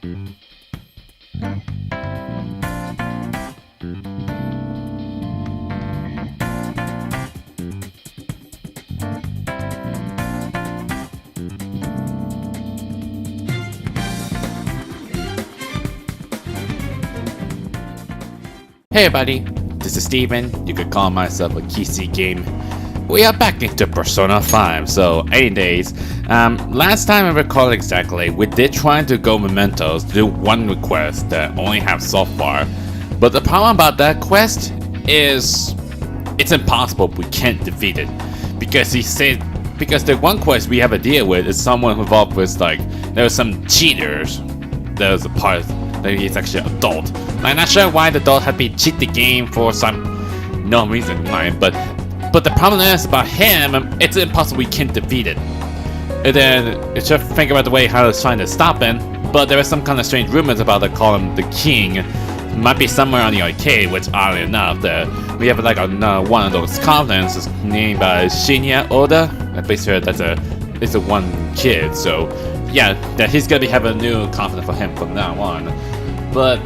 Hey everybody, this is Steven. You could call myself a Kisi game. We are back into Persona 5, so 80 days. Last time I recall exactly, we did try to go Mementos to do one request that I only have so far. But the problem about that quest is it's impossible. We can't defeat it. Because the one quest we have to deal with is someone involved with there were some cheaters. There was a part that he's actually an adult. I'm not sure why the adult had to cheat the game for no reason in mind, but the problem is about him, it's impossible we can't defeat it. And then it's just think about the way how it's trying to stop him, but there is some kind of strange rumors about they call him the king. It might be somewhere on the arcade, which oddly enough, we have one of those confidants named by Shinya Oda. I'm pretty sure it's a one kid, so yeah, that he's gonna be having a new confidant for him from now on. But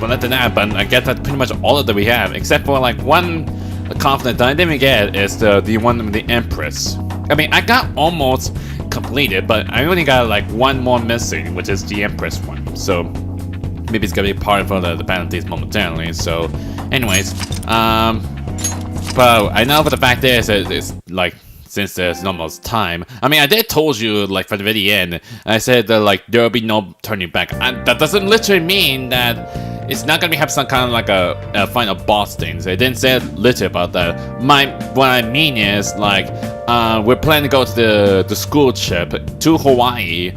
other than that, I guess that's pretty much all of that we have, except for one confidant that I didn't get is the one with the Empress. I mean, I got almost completed, but I only got one more missing, which is the Empress one. So maybe it's gonna be part of the Phantom Thieves momentarily. So, anyways, but I know, but the fact is, it's since there's almost time. I mean, I did told you for the very end, I said that there will be no turning back. And that doesn't literally mean that it's not gonna have some kind of a final boss things. I didn't say literally about that. What I mean is we're planning to go to the school trip to Hawaii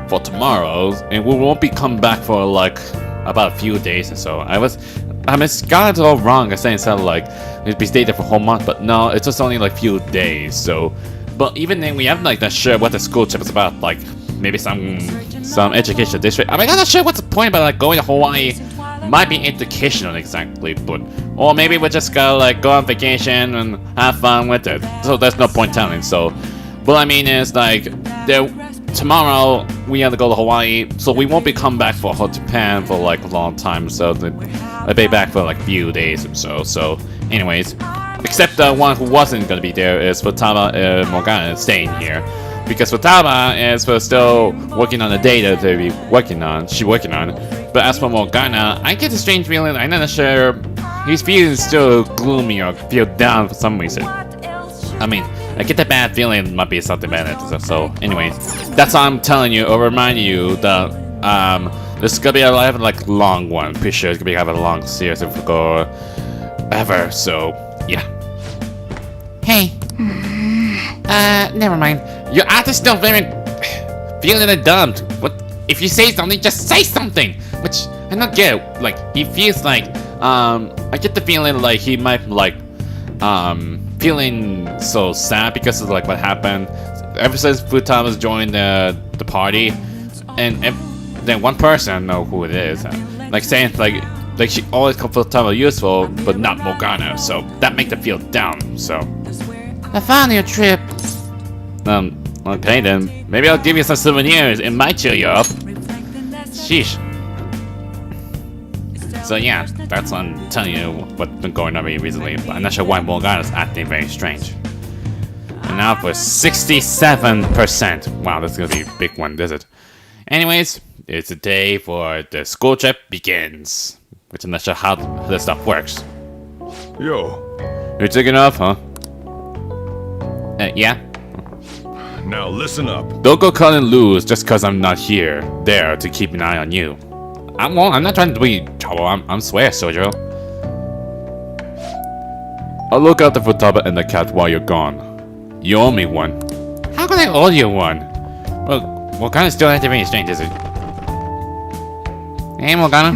for tomorrow, and we won't be coming back for about a few days or so. I got it all wrong. I said it'd be stayed there for a whole month, but no, it's just only few days. So, but even then, we haven't not sure what the school trip is about. Maybe some educational district. I'm not sure what's the point about going to Hawaii. Might be educational exactly, or maybe we're just gonna go on vacation and have fun with it. So there's no point telling. So, what I mean is tomorrow we have to go to Hawaii, so we won't be coming back for Japan for a long time. So I'll be back for a few days or so. So, anyways, except the one who wasn't gonna be there is Futaba Morgana staying here, because Futaba is still working on the data that she's working on. But as for Morgana, I get a strange feeling. I'm not sure he's feeling still gloomy or feel down for some reason. I mean, I get that bad feeling it might be something bad. So, anyways, that's all I'm telling you or reminding you that this is gonna be a long one. Pretty sure it's gonna be having a long series if we go ever. So, yeah. Hey. Never mind. Your art is still very feeling dumped. What if you say something? Just say something. Which I don't get. He feels I get the feeling he might feeling so sad because of what happened ever since Futama's joined the party, and then one person, I don't know who it is, saying she always calls Futama useful but not Morgana, so that makes her feel down. So I found your trip. Okay then, maybe I'll give you some souvenirs. It might cheer you up. Sheesh. So yeah, that's what I'm telling you what's been going on recently, but I'm not sure why Morgana's acting very strange. And now for 67%. Wow, that's gonna be a big one, is it? Anyways, it's a day for the school trip begins. Which I'm not sure how this stuff works. Yo. You're taking off, huh? Yeah? Now listen up. Don't go cutting loose just cause I'm not there to keep an eye on you. I'm not trying to be trouble. I'm swear, Sojo. I'll look after Futaba and the cat while you're gone. You owe me one. How can I owe you one? Well, Morgana still acting very strange, is it? Hey, Morgana.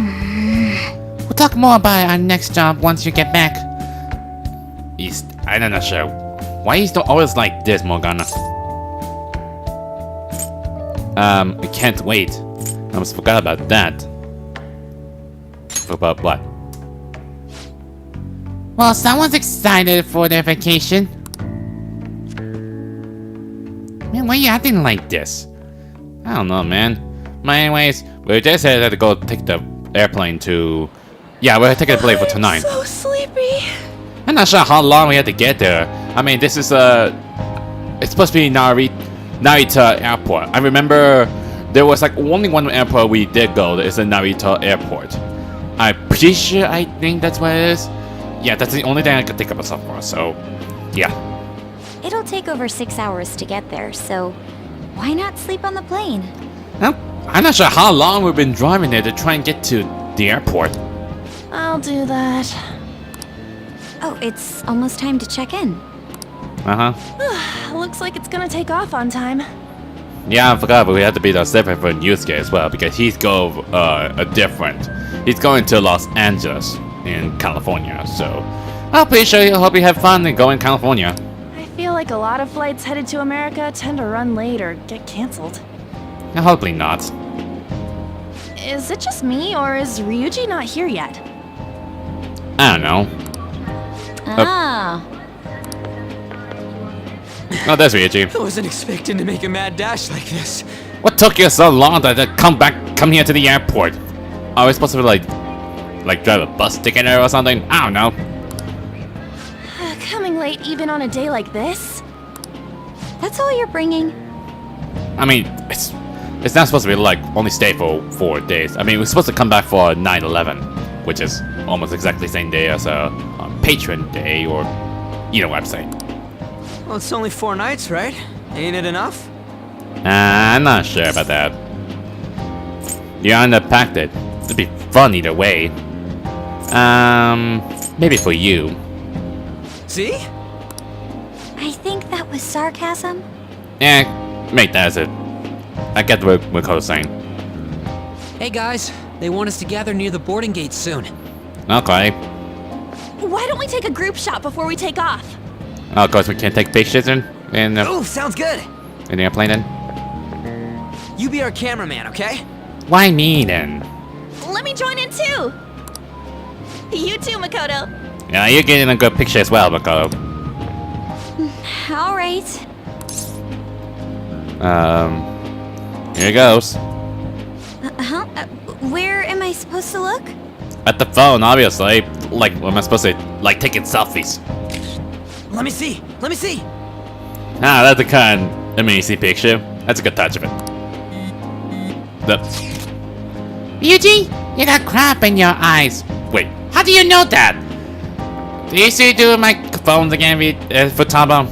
We'll talk more about our next job once you get back. I'm not sure. Why is he always like this, Morgana? I can't wait. I almost forgot about that. About what? Well, someone's excited for their vacation. Man, why are you acting like this? I don't know, man. But anyways, we just had to go take the airplane to... Yeah, we're taking the plane for tonight. I'm so sleepy. I'm not sure how long we had to get there. I mean, this is it's supposed to be Narita Airport. I remember there was like only one airport we did go. It's the Narita Airport. I'm pretty sure I think that's what it is. Yeah, that's the only thing I could think of so far. So, yeah. It'll take over 6 hours to get there, so why not sleep on the plane? Well, I'm not sure how long we've been driving there to try and get to the airport. I'll do that. Oh, it's almost time to check in. Looks like it's gonna take off on time. Yeah, I forgot, but we have to be separate for Yusuke as well because he's He's going to Los Angeles in California, so I'm pretty sure he'll hope you have fun and go in California. I feel like a lot of flights headed to America tend to run late or get canceled. Hopefully not. Is it just me, or is Ryuji not here yet? I don't know. Ah, Oh, there's Ryuji. I wasn't expecting to make a mad dash like this. What took you so long to come here to the airport? Are we supposed to like drive a bus ticket or something? I don't know. Coming late even on a day like this? that's all you're bringing? I mean, it's not supposed to be like only stay for 4 days. I mean, we're supposed to come back for 9/11, which is almost exactly the same day as Patron Day, or you know what I'm saying. Well, it's only 4 nights, right? Ain't it enough? I'm not sure about that. You underpacked it. It'd be fun either way. Maybe for you. See? I think that was sarcasm. Yeah, make that as it. I get what Makoto's saying. Hey guys, they want us to gather near the boarding gate soon. Okay. Why don't we take a group shot before we take off? Oh, of course we can't take pictures in Oh, sounds good. the airplane then. You be our cameraman, okay? Why me then? Let me join in too! You too, Makoto. Yeah, you're getting a good picture as well, Makoto. All right. Here goes. Where am I supposed to look? At the phone, obviously. Like, what am I supposed to, like, taking selfies? Let me see. Let me see. Ah, that's the kind of amazing picture. That's a good touch of it. Yuji, you got crap in your eyes. Wait, how do you know that? Do you see do my phones again, Futaba?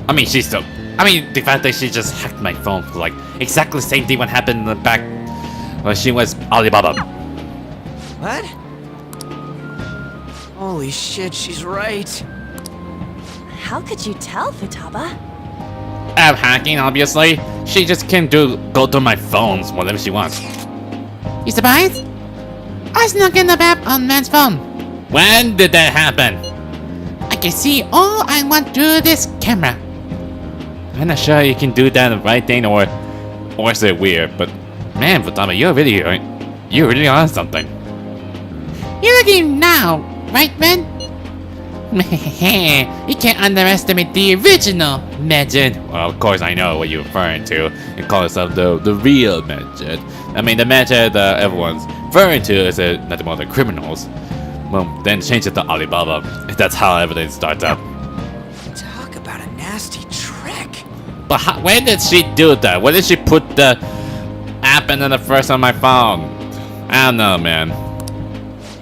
I mean, the fact that she just hacked my phone for like exactly the same thing what happened in the back when she was Alibaba. What? Holy shit, she's right. How could you tell, Futaba? Hacking, obviously. She just can go to my phones whenever she wants. You surprised? I snuck in the map on man's phone. When did that happen? I can see all I want through this camera. I'm not sure you can do that the right thing or is it weird, but man, Futaba, you're really on something. You're looking now, right, man? You can't underestimate the original Magic. Well, of course I know what you're referring to and call yourself the real Magic. I mean, the Magic that everyone's referring to is nothing more than criminals. Well, then change it to Alibaba. That's how everything starts up. Talk about a nasty trick. But when did she do that? When did she put the app in the first on my phone? I don't know, man.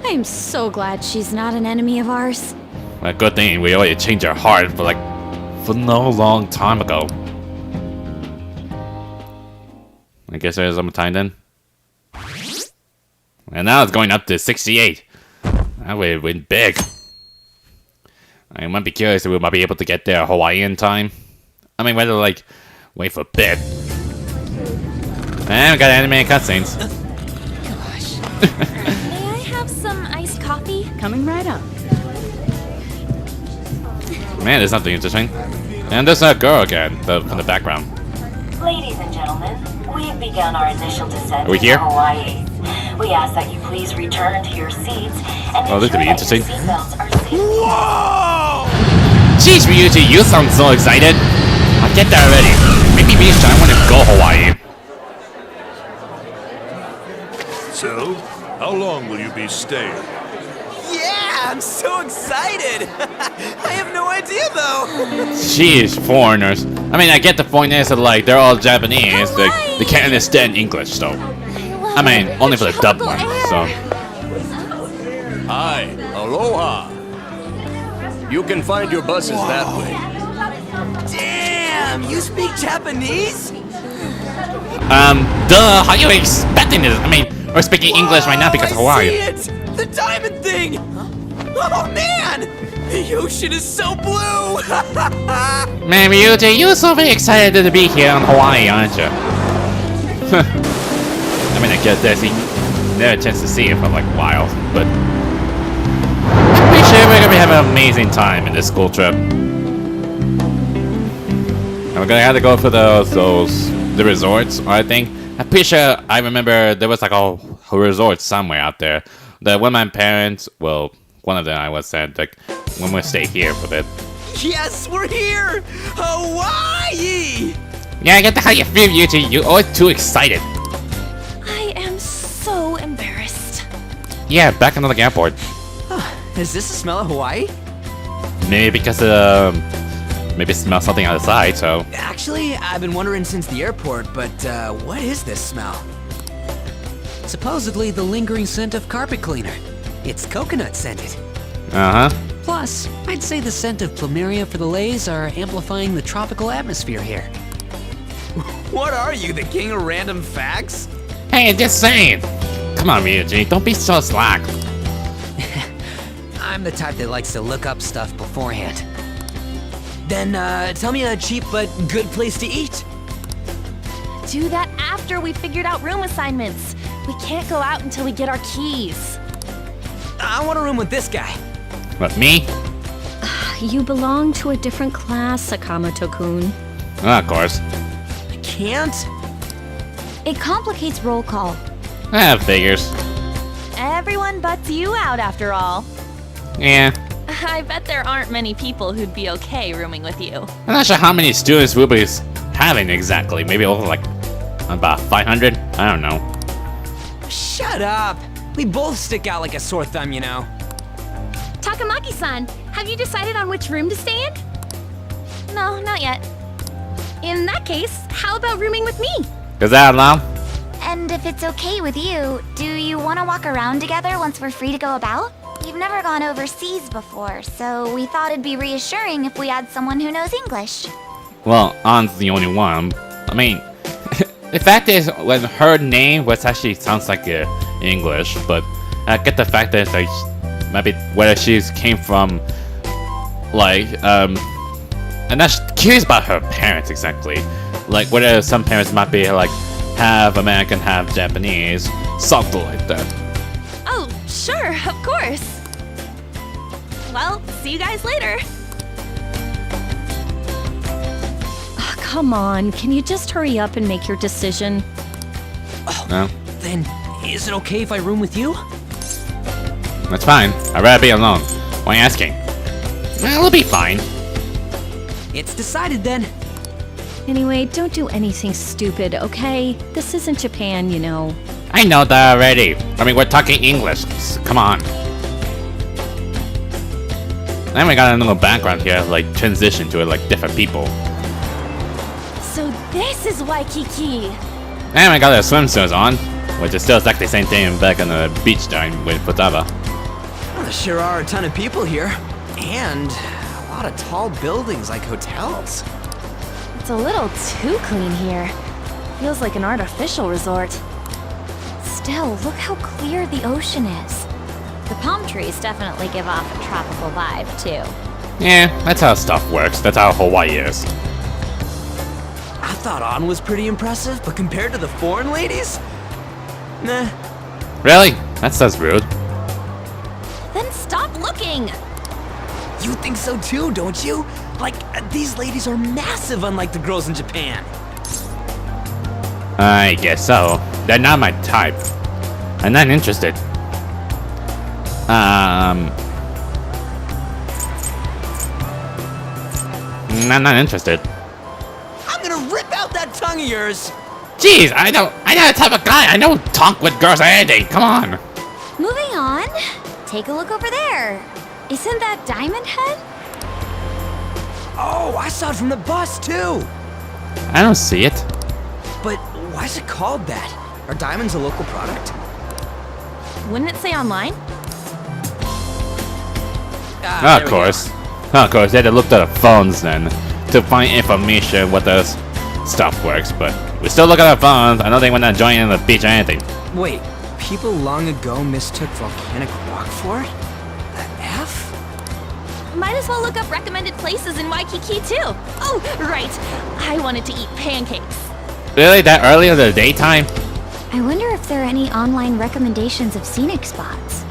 I'm so glad she's not an enemy of ours. A good thing we already changed our heart for no long time ago. I guess there's some time then. And now it's going up to 68. That would win big. I might be curious if we might be able to get there Hawaiian time. I mean, whether wait for a bit. And we got anime cutscenes. May I have some iced coffee? Coming right up. Man, there's something interesting. And there's that girl again, from the background. Ladies and gentlemen, we've begun our initial descent Are we here? to Hawaii. We ask that you please return to your seats and Oh, this could be ensure interesting. that your seatbelts are safely Whoa! Jeez, Ryuji, you sound so excited. I'll get that already. Maybe me and Shine want to go Hawaii. So, how long will you be staying? Yeah, I'm so excited. I have no idea though. Jeez, foreigners. I mean, I get the point is that, like, they're all Japanese. They can't understand English, though. I mean, only for the dub one, so. Hi, aloha. You can find your buses that way. Damn, you speak Japanese? Duh, how are you expecting this? I mean, we're speaking English right now because of Hawaii. I see it! The diamond thing! Oh man! The ocean is so blue! Man, Ryuji, you're so very excited to be here in Hawaii, aren't you? I mean, I guess there's never a chance to see it for like a while, but I'm pretty sure we're gonna have an amazing time in this school trip. And we're gonna have to go for the resorts, I think. I'm pretty sure I remember there was like a resort somewhere out there. That when my parents, well, one of them I was said, like, when we stay here for a bit. Yes, we're here! Hawaii! Yeah, I get the how you feel, Ryuji. You're always too excited. I am so embarrassed. Yeah, back into the airport. Is this the smell of Hawaii? Maybe because maybe smell something outside, so. Actually, I've been wondering since the airport, but what is this smell? Supposedly the lingering scent of carpet cleaner. It's coconut scented. Uh-huh. Plus, I'd say the scent of plumeria for the leis are amplifying the tropical atmosphere here. What are you, the king of random facts? Hey, just saying. Come on, Ryuji, don't be so slack. I'm the type that likes to look up stuff beforehand. Then tell me a cheap but good place to eat. Do that after we figured out room assignments. We can't go out until we get our keys. I want a room with this guy. What, me? You belong to a different class, Sakamoto-kun. Oh, of course. I can't. It complicates roll call. Figures. Everyone butts you out after all. Yeah. I bet there aren't many people who'd be okay rooming with you. I'm not sure how many students we'll be having exactly. Maybe over like about 500? I don't know. Shut up. We both stick out like a sore thumb, you know. Takamaki-san, have you decided on which room to stay in? No, not yet. In that case, how about rooming with me? Is that allowed? And if it's okay with you, do you want to walk around together once we're free to go about? We've never gone overseas before, so we thought it'd be reassuring if we had someone who knows English. Well, An's the only one. I mean, the fact is, when her name was actually sounds like English, but I get the fact that it's like maybe whether she came from, like, I'm not curious about her parents exactly. Like whether some parents might be like half American, half Japanese, something like that. Oh, sure, of course. Well, see you guys later. Come on, can you just hurry up and make your decision? No, Then, is it okay if I room with you? that's fine. I'd rather be alone. Why asking? Well, it'll be fine. It's decided then. Anyway, don't do anything stupid, okay? This isn't Japan, you know. I know that already. I mean, we're talking English. Come on. Then we got a little background here, like transition to it, like different people. So this is Waikiki. And we got our swimsuits on, which is still exactly the same thing back on the beach down with Futaba. Well, there sure are a ton of people here. And a lot of tall buildings like hotels. It's a little too clean here. Feels like an artificial resort. Still, look how clear the ocean is. The palm trees definitely give off a tropical vibe, too. Yeah, that's how stuff works. That's how Hawaii is. I thought An was pretty impressive, but compared to the foreign ladies? Nah. Really? That sounds rude. Then stop looking! You think so too, don't you? Like, these ladies are massive unlike the girls in Japan. I guess so. They're not my type. I'm not interested. I'm not interested. I'm gonna rip out that tongue of yours! Jeez, I know the type of guy. I don't talk with girls or anything. Come on. Moving on. Take a look over there. Isn't that Diamond Head? Oh, I saw it from the bus too. I don't see it. But why is it called that? Are diamonds a local product? Wouldn't it say online? Ah, Of course. Of course, they had to look at the phones then to find information what the stuff works, but we still look at our phones. I don't think we're not joining the beach or anything. Wait, people long ago mistook volcanic rock for it? The F? Might as well look up recommended places in Waikiki too. Oh, right. I wanted to eat pancakes. Really? That early in the daytime? I wonder if there are any online recommendations of scenic spots.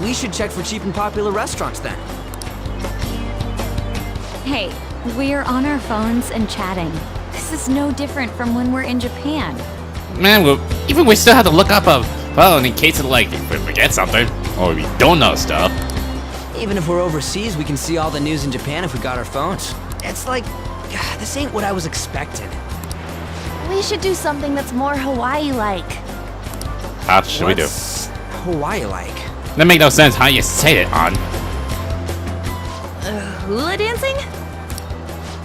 We should check for cheap and popular restaurants then. Hey, we're on our phones and chatting. This is no different from when we're in Japan. Man, we still have to look up a phone in case of like if we forget something or we don't know stuff. Even if we're overseas, we can see all the news in Japan if we got our phones. It's like, this ain't what I was expecting. We should do something that's more Hawaii-like. How should we do? What's Hawaii-like? That make no sense how you say it on. Hula dancing?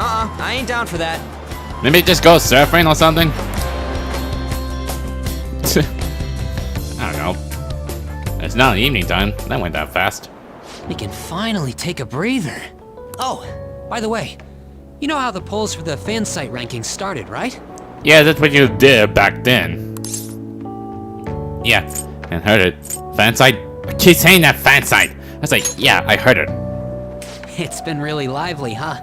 I ain't down for that. Maybe just go surfing or something? I don't know. It's not evening time. That went that fast. We can finally take a breather. Oh, by the way, you know how the polls for the fan site rankings started, right? Yeah, that's what you did back then. Yeah, and heard it. Fan site? I keep saying that fan site. I was like, yeah, I heard it. It's been really lively, huh?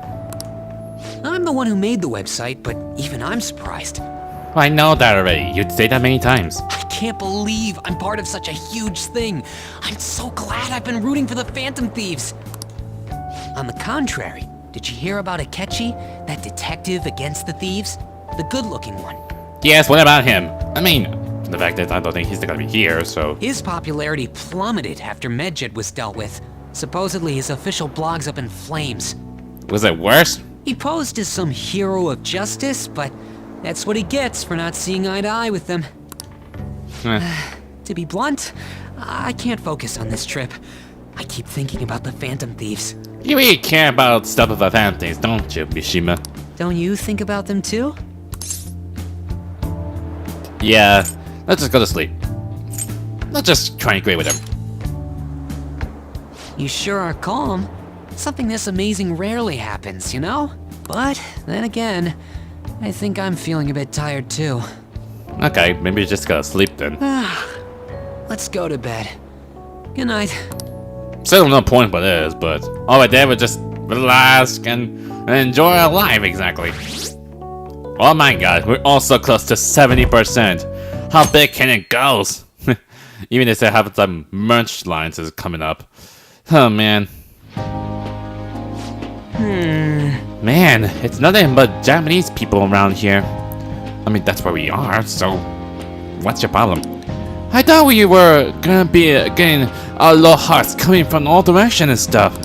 I'm the one who made the website, but even I'm surprised. I know that already. You'd say that many times. I can't believe I'm part of such a huge thing. I'm so glad I've been rooting for the Phantom Thieves. On the contrary, did you hear about Akechi, that detective against the thieves? The good-looking one. Yes, what about him? I mean, the fact that I don't think he's gonna be here, so... His popularity plummeted after Medjed was dealt with. Supposedly his official blog's up in flames. Was it worse? He posed as some hero of justice, but that's what he gets for not seeing eye to eye with them. To be blunt, I can't focus on this trip. I keep thinking about the Phantom Thieves. You really care about stuff with the Phantom Thieves, don't you, Mishima? Don't you think about them too? Yeah, let's just go to sleep. Let's just try and agree with him. You sure are calm. Something this amazing rarely happens, you know? But then again, I think I'm feeling a bit tired too. Okay, maybe you just gotta sleep then. Let's go to bed. Good night. Still no point for this, but all right there, we just relax and enjoy our life, exactly. Oh my god, we're also close to 70%. How big can it go? Even if they have some merch lines is coming up. Oh man. Man, it's nothing but Japanese people around here. I mean, that's where we are, so what's your problem? I thought we were gonna be getting ALOHAs coming from all directions and stuff.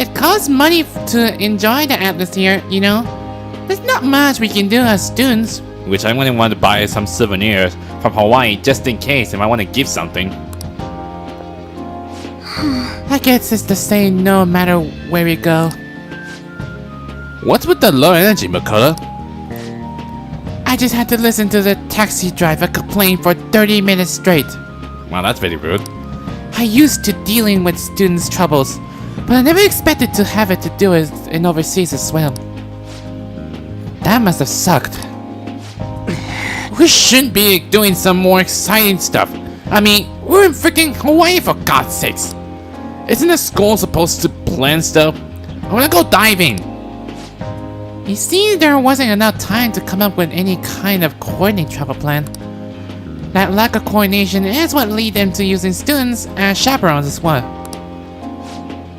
It costs money to enjoy the atmosphere, you know? There's not much we can do as students. Which I wouldn't want to buy some souvenirs from Hawaii just in case if I want to give something. I guess it's the same no matter where we go. What's with the low energy, Makoto? I just had to listen to the taxi driver complain for 30 minutes straight. Wow, that's very rude. I used to dealing with students' troubles, but I never expected to have it to do it in overseas as well. That must have sucked. We shouldn't be doing some more exciting stuff. I mean, we're in freaking Hawaii for God's sakes. Isn't the school supposed to plan stuff? I wanna go diving. You see, there wasn't enough time to come up with any kind of coordinated travel plan. That lack of coordination is what led them to using students as chaperones as well.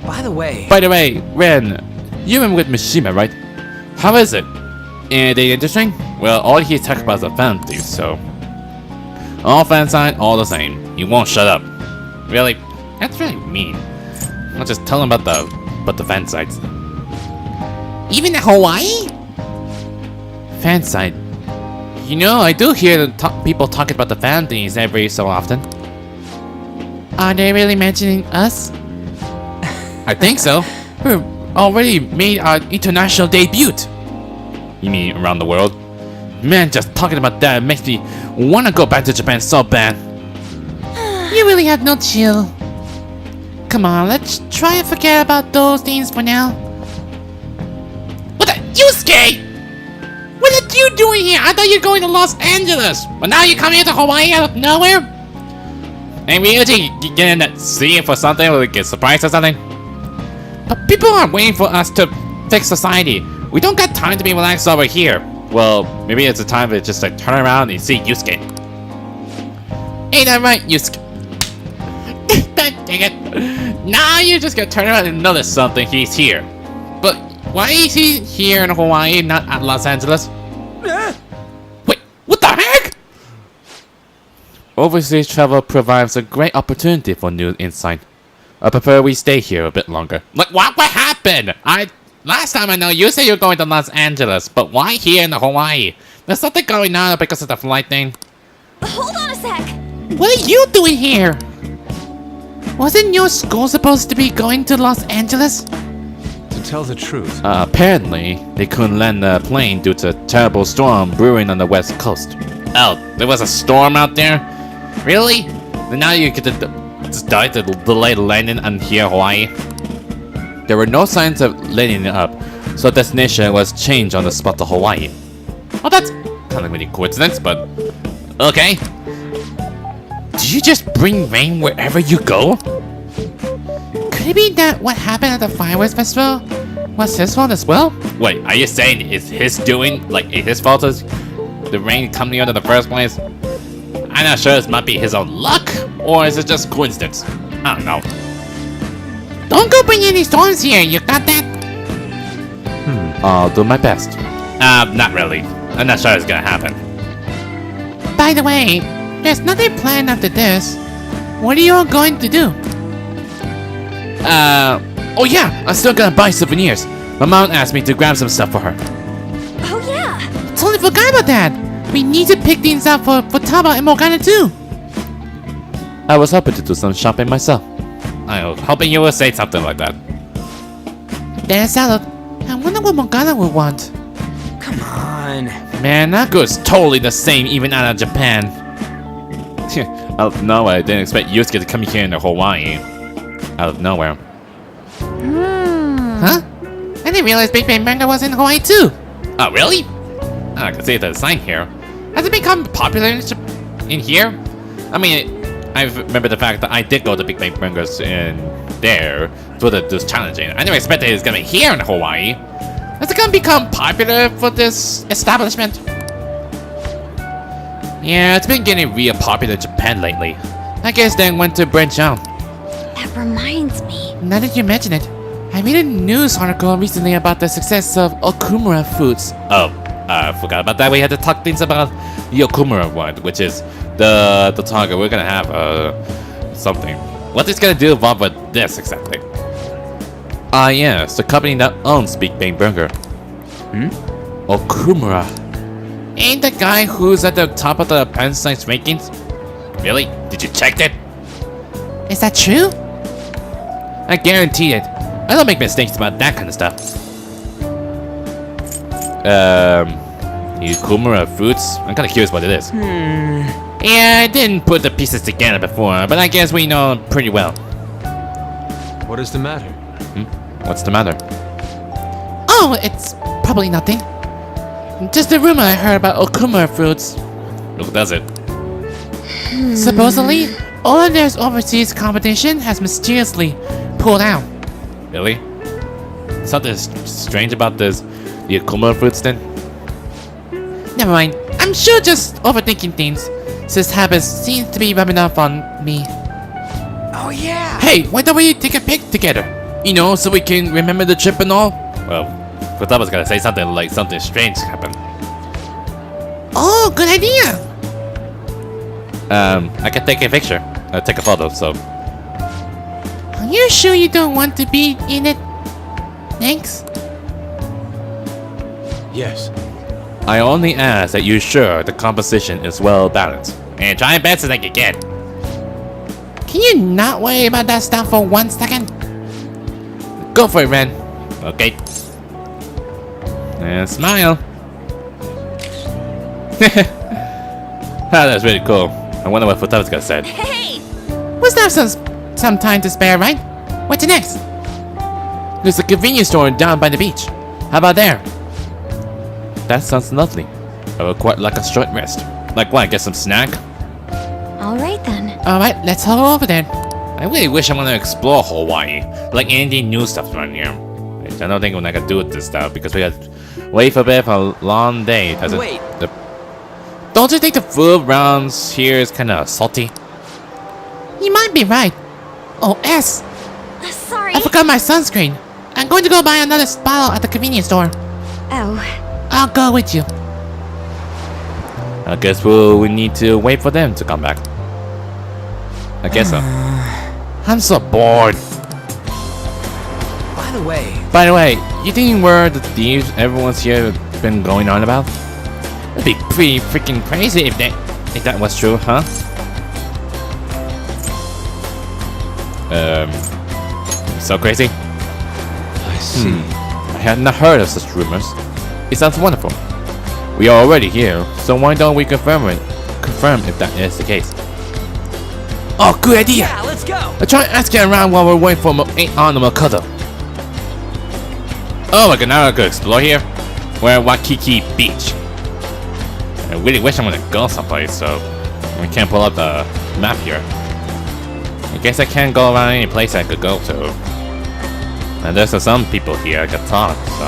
By the way, Ren, you went with Mishima, right? How is it? Anything interesting? Well, all he talks about is the Phantom Thieves, so... All fan side, all the same. You won't shut up. Really? That's really mean. I'll just tell him about the fan sites. Even in Hawaii? Fan site. You know, I do hear people talking about the Phantom Thieves every so often. Are they really mentioning us? I think so. We've already made our international debut. You mean around the world? Man, just talking about that makes me want to go back to Japan so bad. You really have no chill. Come on, let's try and forget about those things for now. What the? Yusuke! What are you doing here? I thought you were going to Los Angeles. But now you're coming into Hawaii out of nowhere? And we usually get in that scene for something or get surprised or something. But people are waiting for us to fix society. We don't got time to be relaxed over here. Well, maybe it's a time to just like turn around and see Yusuke. Ain't that right, Yusuke? Dang it. Now you're just gonna turn around and notice something. He's here. But why is he here in Hawaii, not at Los Angeles? Wait, what the heck? Overseas travel provides a great opportunity for new insight. I prefer we stay here a bit longer. Like, what happened? Last time I know, you said you're going to Los Angeles, but why here in Hawaii? There's something going on because of the flight thing. Hold on a sec. What are you doing here? Wasn't your school supposed to be going to Los Angeles? To tell the truth, Apparently, they couldn't land the plane due to a terrible storm brewing on the west coast. Oh, there was a storm out there? Really? Then now you get to just die to delay the landing on here, Hawaii? There were no signs of letting it up, so destination was changed on the spot to Hawaii. Well, that's kind of a coincidence, but okay. Did you just bring rain wherever you go? Could it be that what happened at the fireworks festival was his fault as well? Wait, are you saying it's his doing? Like, it's his fault is the rain coming here in the first place? I'm not sure. This might be his own luck, or is it just coincidence? I don't know. Don't go bring any storms here. You got that? I'll do my best. Not really. I'm not sure it's gonna happen. By the way, there's nothing planned after this. What are you all going to do? Oh yeah, I'm still gonna buy souvenirs. My mom asked me to grab some stuff for her. Oh yeah. Totally forgot about that. We need to pick things up for Taba and Morgana too. I was hoping to do some shopping myself. I was hoping you would say something like that. There's salad. I wonder what Morgana would want. Come on. Man, that goes totally the same even out of Japan. Out of nowhere, I didn't expect Yusuke to come here in Hawaii. Out of nowhere. Huh? I didn't realize Big Bang Manga was in Hawaii too. Oh, really? Oh, I can see the sign here. Has it become popular in here? I mean, I remember the fact that I did go to Big Bang Mangas in there for this challenging. I never expected it was gonna be here in Hawaii. Has it gonna become popular for this establishment? Yeah, it's been getting real popular in Japan lately. I guess they went to branch out. That reminds me. Now that you mention it, I read a news article recently about the success of Okumura foods. Oh, I forgot about that. We had to talk things about the Okumura one, which is the target. We're gonna have something. What is gonna do involved with this exactly? Yes, the company that owns Big Bang Burger. Okumura. Ain't the guy who's at the top of the pen science rankings? Really? Did you check that? Is that true? I guarantee it. I don't make mistakes about that kind of stuff. Okumura Foods? I'm kinda curious what it is. Yeah, I didn't put the pieces together before, but I guess we know pretty well. what is the matter? What's the matter? Oh, it's probably nothing. Just a rumor I heard about Okumura Foods. Who does it? Supposedly, all of their overseas competition has mysteriously pulled out. Really? Something strange about the Okumura Foods then? Never mind. I'm sure just overthinking things. This habit seems to be rubbing off on me. Oh yeah. Hey, why don't we take a pic together? You know, so we can remember the trip and all? Well, I thought I was gonna say something like something strange happened. Oh, good idea! I can take a picture. Take a photo, so. Are you sure you don't want to be in it? Thanks. Yes. I only ask that you're sure the composition is well balanced. And try best as I can get. Can you not worry about that stuff for 1 second? Go for it, Ren. Okay. And smile. That's really cool. I wonder what Futavska said. Hey! We'll still have some time to spare, right? What's next? There's a convenience store down by the beach. How about there? That sounds lovely. I would quite like a short rest. Like what, get some snack? All right then. Alright, let's head over there. I really wish I want to explore Hawaii. Like any new stuff around here. I don't think we're not gonna do this stuff because we got wait for a bit for a long day. Wait. Don't you think the food around here is kind of salty? You might be right. Oh, S. Sorry. I forgot my sunscreen. I'm going to go buy another bottle at the convenience store. Oh, I'll go with you. I guess we need to wait for them to come back. I guess so. I'm so bored. By By the way, you think we're the thieves everyone's here been going on about? It'd be pretty freaking crazy if that was true, huh? So crazy? I see. I had not heard of such rumors. It sounds wonderful. We are already here, so why don't we confirm if that is the case? Oh, good idea! yeah, let's go. I'll try asking around while we're waiting for on the Makoto. Oh my god, now I could explore here. We're at Waikiki Beach. I really wish I'm gonna go someplace, so we can't pull up the map here. I guess I can't go around any place I could go to. And there's some people here I could talk, so...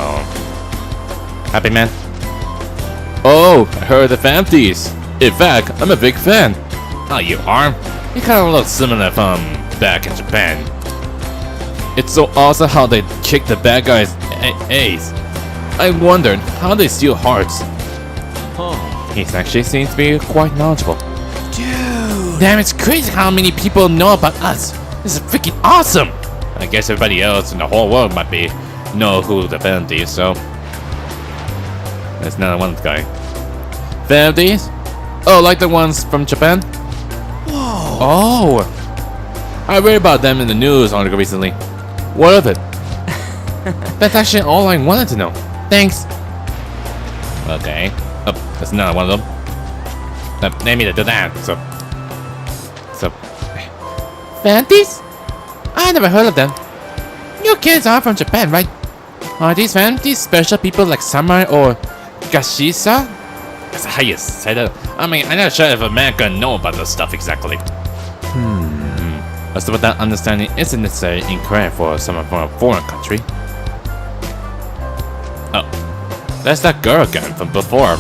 Happy man? Oh, I heard the Phantom Thieves. In fact, I'm a big fan. Oh, you are? You kind of look similar from back in Japan. It's so awesome how they kick the bad guys' ass. I wondered how they steal hearts. Oh, He actually seems to be quite knowledgeable. Dude. Damn, it's crazy how many people know about us. This is freaking awesome. I guess everybody else in the whole world might know who the Phantom Thieves, so... There's another one guy. Phantom Thieves? Oh, like the ones from Japan? Whoa. Oh! I read about them in the news article recently. What of it? That's actually all I wanted to know. Thanks. Okay. Oh, that's another one of them. They need to do that, so... Phanties? I never heard of them. You kids are from Japan, right? Are these Phanties special people like Samurai or Gashisa? That's how you say that. I mean, I'm not sure if a man can know about this stuff exactly. As to that understanding isn't necessarily incorrect for someone from a foreign country. Oh, that's that girl again from before.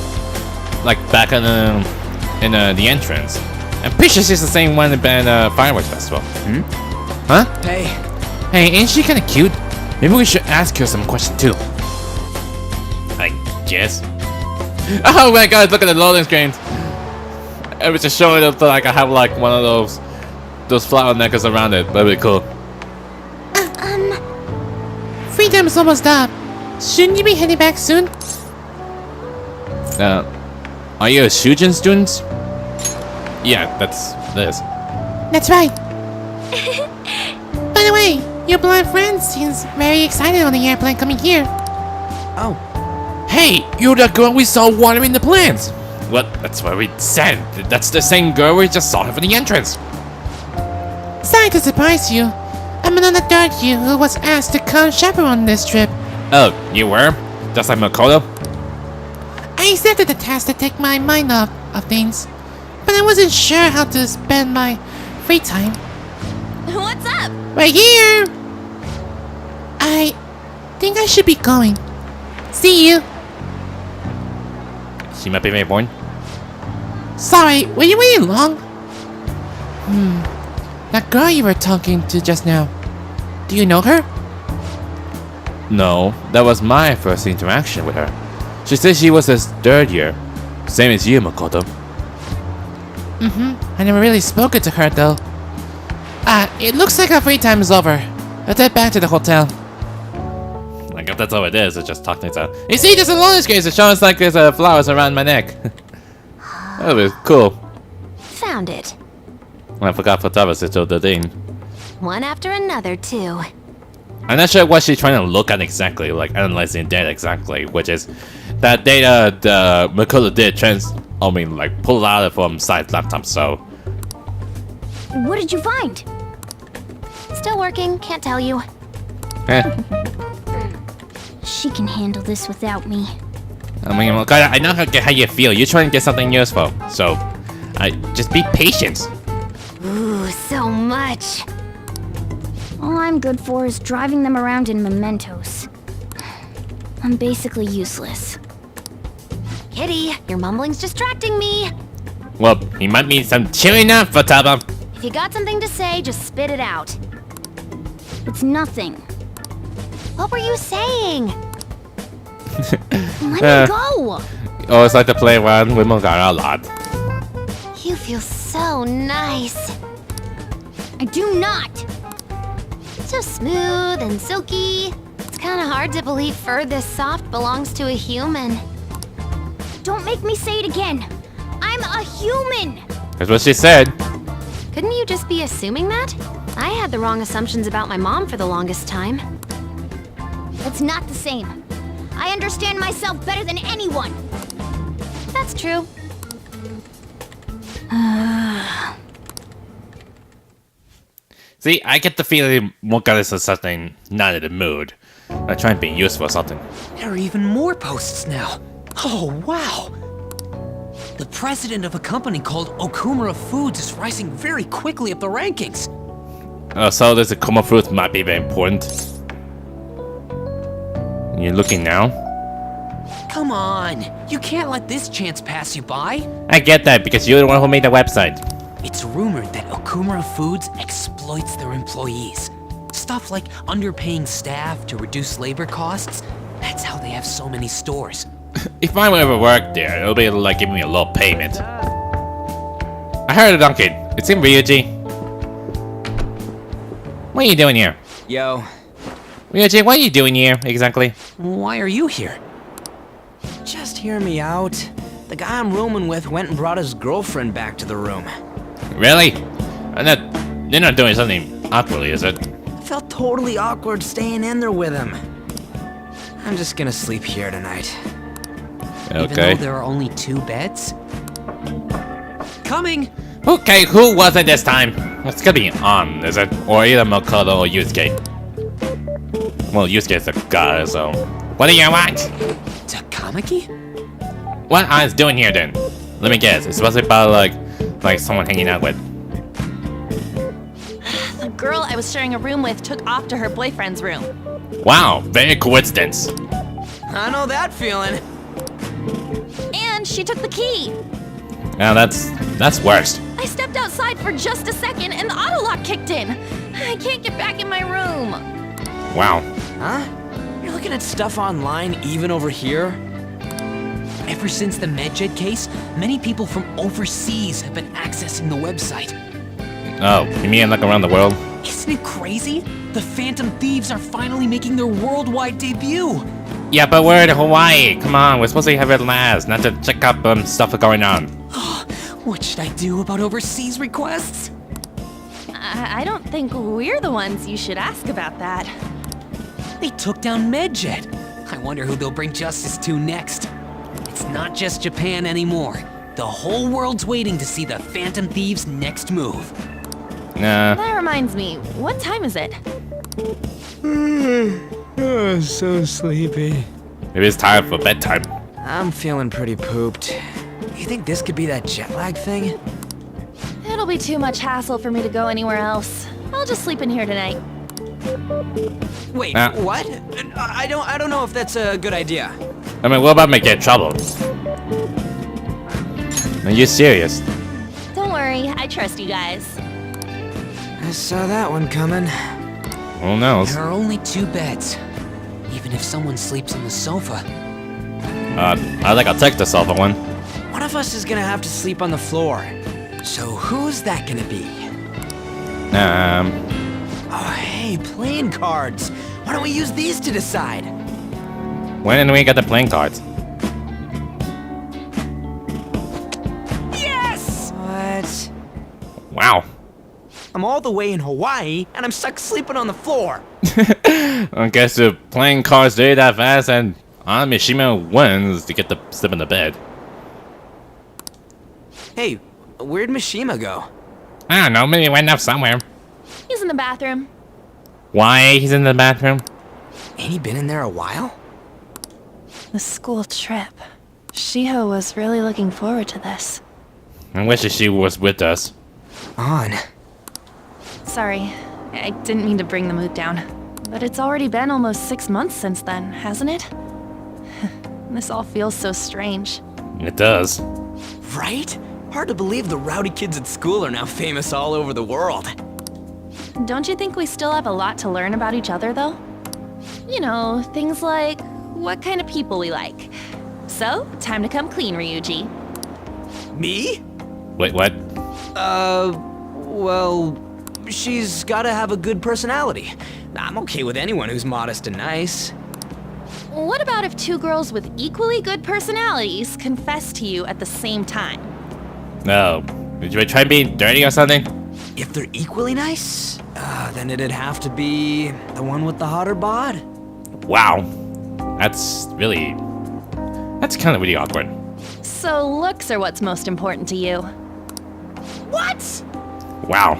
Like back in the entrance. I'm pretty sure she's the same one at the fireworks festival. Huh? Hey, Hey, ain't she kinda cute? Maybe we should ask her some questions too. I guess. Oh my god, look at the loading screens. It was just showing up like I have like one of those flower necklaces around it. That'd be cool. Free time is almost up. Shouldn't you be heading back soon? Are you a Shujin student? Yeah, that's this. That's right. By the way, your blind friend seems very excited on the airplane coming here. oh, Hey, you're the girl we saw watering the plants. What? That's what we said. That's the same girl we just saw from the entrance. Sorry to surprise you. I'm another third year who was asked to come chaperone this trip. Oh, you were? Just like Makoto? I accepted the task to take my mind off of things, but I wasn't sure how to spend my free time. What's up? Right here! I think I should be going. See you. She might be very boring. Sorry, were you waiting long? That girl you were talking to just now. Do you know her? No, that was my first interaction with her. She said she was his third year. Same as you, Makoto. I never really spoken to her though. It looks like our free time is over. Let's head back to the hotel. Like, if that's all it is, it's just talking to. You see, there's a launch case that shows like there's flowers around my neck. That was cool. Found it. I forgot to tell us it's the thing. One after another, too. I'm not sure what she's trying to look at exactly, like analyzing data exactly, which is that data the Makula did like pull out from side laptop, so. What did you find? Still working, can't tell you. She can handle this without me. I mean, well, I know how you feel. You're trying to get something useful, so just be patient. Ooh, so much. All I'm good for is driving them around in mementos. I'm basically useless. Kitty, your mumbling's distracting me. Well, he might need some cheering up for Taba. If you got something to say, just spit it out. It's nothing. What were you saying? Let me go! Oh, it's like to play around with Mogara a lot. You feel so nice. I do not! So smooth and silky. It's kind of hard to believe fur this soft belongs to a human. Don't make me say it again! I'm a human! That's what she said. Couldn't you just be assuming that? I had the wrong assumptions about my mom for the longest time. It's not the same. I understand myself better than anyone! That's true. See, I get the feeling Mogara is something not in the mood. I'm trying to be useful or something. There are even more posts now. Oh, wow. The president of a company called Okumura Foods is rising very quickly up the rankings. Oh, so there's a Kuma fruit might be very important. You're looking now? Come on, you can't let this chance pass you by. I get that because you're the one who made the website. It's rumored that Okumura Foods exploits their employees. Stuff like underpaying staff to reduce labor costs. That's how they have so many stores. If I ever work there, it'll be like giving me a low payment. I heard it, Duncan. It's in Ryuji. What are you doing here? Yo. Ryuji, what are you doing here, exactly? Why are you here? Just hear me out. The guy I'm rooming with went and brought his girlfriend back to the room. Really? They're not doing something awkwardly, is it? I felt totally awkward staying in there with him. I'm just gonna sleep here tonight. Even Okay. though there are only 2 beds? Coming! Okay, who was it this time? It's gonna be On, is it? Or either Makoto or Yusuke. Well, Yusuke's a guy, so... What do you want? Takamaki? What On's doing here then? Let me guess, it's supposed to be about like someone hanging out with. The girl I was sharing a room with took off to her boyfriend's room. Wow, very coincidence. I know that feeling. And she took the key. Now that's worst. I stepped outside for just a second and the auto lock kicked in. I can't get back in my room. Wow. Huh? You're looking at stuff online even over here? Ever since the MedJet case, many people from overseas have been accessing the website. Oh, you mean like around the world? Isn't it crazy? The Phantom Thieves are finally making their worldwide debut. Yeah, but we're in Hawaii. Come on, we're supposed to have it last, not to check up stuff going on. What should I do about overseas requests? I don't think we're the ones you should ask about that. They took down MedJet. I wonder who they'll bring justice to next. It's not just Japan anymore. The whole world's waiting to see the Phantom Thieves' next move. That reminds me, what time is it? Oh, so sleepy. It is time for bedtime. I'm feeling pretty pooped. You think this could be that jet lag thing? It'll be too much hassle for me to go anywhere else. I'll just sleep in here tonight. Wait, what? I don't know if that's a good idea. I mean, what about me get in trouble? Are you serious? Don't worry, I trust you guys. I saw that one coming. Who knows? There are only 2 beds. Even if someone sleeps on the sofa. I think I'll take the sofa one. One of us is gonna have to sleep on the floor. So who's that gonna be? Oh, hey, playing cards. Why don't we use these to decide? When do we get the playing cards? Yes! What? Wow. I'm all the way in Hawaii, and I'm stuck sleeping on the floor. I guess the playing cards did that fast, and Mishima wins to get the slip in the bed. Hey, where'd Mishima go? I don't know, maybe he went up somewhere. He's in the bathroom. Why he's in the bathroom? Ain't he been in there a while? The school trip. Shiho was really looking forward to this. I wish she was with us. On. Sorry, I didn't mean to bring the mood down. But it's already been almost 6 months since then, hasn't it? This all feels so strange. It does. Right? Hard to believe the rowdy kids at school are now famous all over the world. Don't you think we still have a lot to learn about each other, though? You know, things like what kind of people we like. So, time to come clean, Ryuji. Me? Wait, what? Well, she's gotta have a good personality. I'm okay with anyone who's modest and nice. What about if two girls with equally good personalities confess to you at the same time? No. Did you try being dirty or something? If they're equally nice, then it'd have to be the one with the hotter bod. Wow. That's kind of really awkward. So looks are what's most important to you. What? Wow.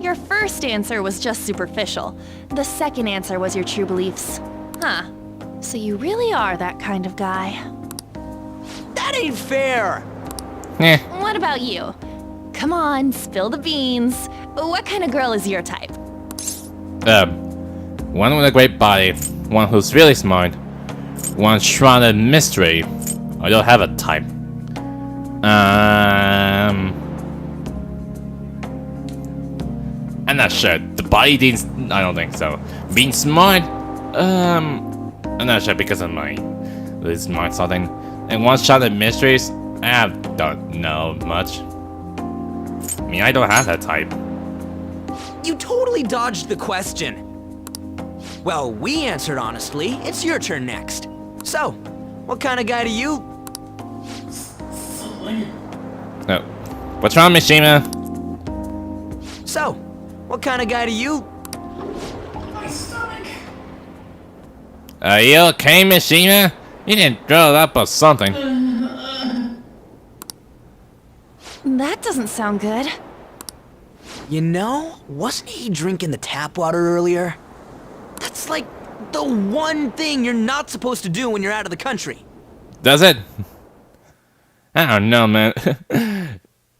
Your first answer was just superficial. The second answer was your true beliefs. Huh. So you really are that kind of guy. That ain't fair! Eh. What about you? Come on, spill the beans. What kind of girl is your type? One with a great body, one who's really smart, one shrouded in mystery. I don't have a type. I'm not sure. The body needs. I don't think so. Being smart. I'm not sure because of my really smart something. And one shot at mysteries. I don't know much. I mean, I don't have that type. You totally dodged the question. Well, we answered honestly. It's your turn next. So, what kind of guy do you? No. What's wrong, Mishima? So, what kind of guy do you? Are you okay, Mishima? You didn't throw it up or something. That doesn't sound good. You know, wasn't he drinking the tap water earlier? That's like the one thing you're not supposed to do when you're out of the country. Does it? I don't know, man.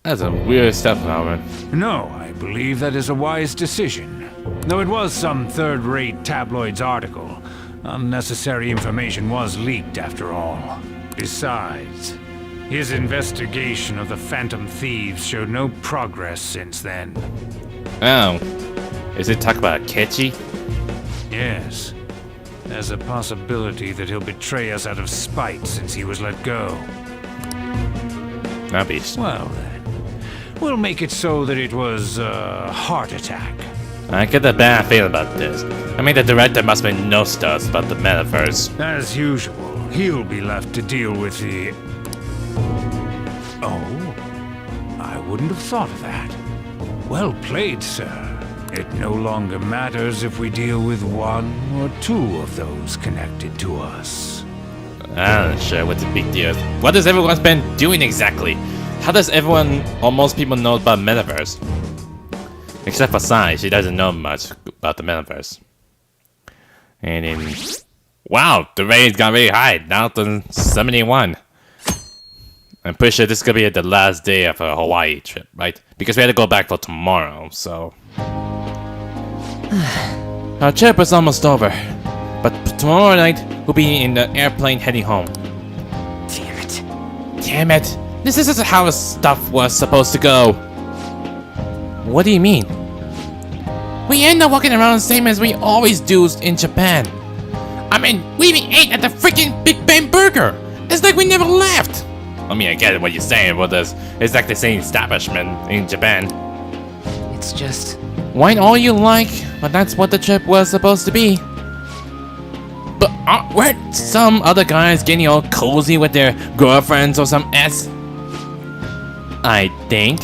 That's some weird stuff, Alvin. No, I believe that is a wise decision. Though it was some third-rate tabloids article, unnecessary information was leaked after all. Besides, his investigation of the Phantom Thieves showed no progress since then. Oh. Is it talk about Kechi? Yes. There's a possibility that he'll betray us out of spite since he was let go. That'd be... Well then, we'll make it so that it was a heart attack. I get a bad feeling about this. I mean, the director must have no stuff about the metaverse. As usual, he'll be left to deal with the... Oh? I wouldn't have thought of that. Well played, sir. It no longer matters if we deal with one or two of those connected to us. I'm not sure what the big deal is. What has everyone been doing exactly? How does everyone or most people know about metaverse? Except for Sai, she doesn't know much about the metaverse. And then... Wow, the rating got really high, now to 71. I'm pretty sure this is gonna be the last day of a Hawaii trip, right? Because we had to go back for tomorrow, so... Our trip is almost over. But tomorrow night, we'll be in the airplane heading home. Damn it. Damn it! This isn't how stuff was supposed to go. What do you mean? We end up walking around the same as we always do in Japan. I mean, we even ate at the freaking Big Bang Burger. It's like we never left. I mean, I get what you're saying, but it's like the same establishment in Japan. It's just... Wine all you like, but that's what the trip was supposed to be. But weren't some other guys getting all cozy with their girlfriends or some S? I think.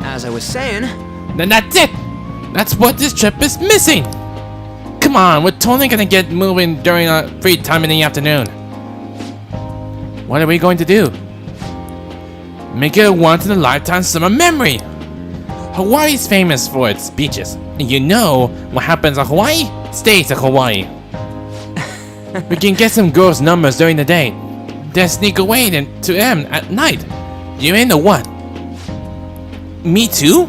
As I was saying, Then that's it! That's what this trip is missing! Come on, we're totally gonna get moving during our free time in the afternoon. What are we going to do? Make it a once-in-a-lifetime summer memory! Hawaii's famous for its beaches. And you know what happens in Hawaii stays in Hawaii. We can get some girls' numbers during the day, then sneak away to them at night. You in or what? Me too?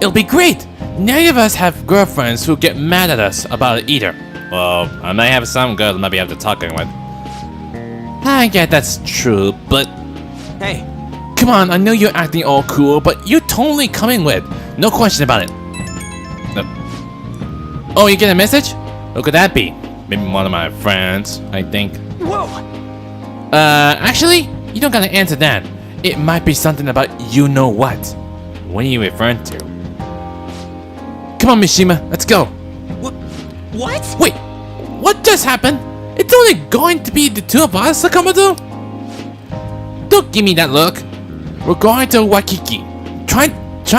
It'll be great! None of us have girlfriends who get mad at us about it either. Well, I may have some girls I might be able to talking with. I get that's true, but... hey, Come on, I know you're acting all cool, but you're totally coming with. No question about it. Oh, you get a message? Who could that be? Maybe one of my friends, I think. whoa! Actually, you don't gotta answer that. It might be something about you know what. What are you referring to? Come on, Mishima, let's go. What? Wait, what just happened? It's only going to be the two of us, Sakamoto? Don't give me that look. We're going to Waikiki. Try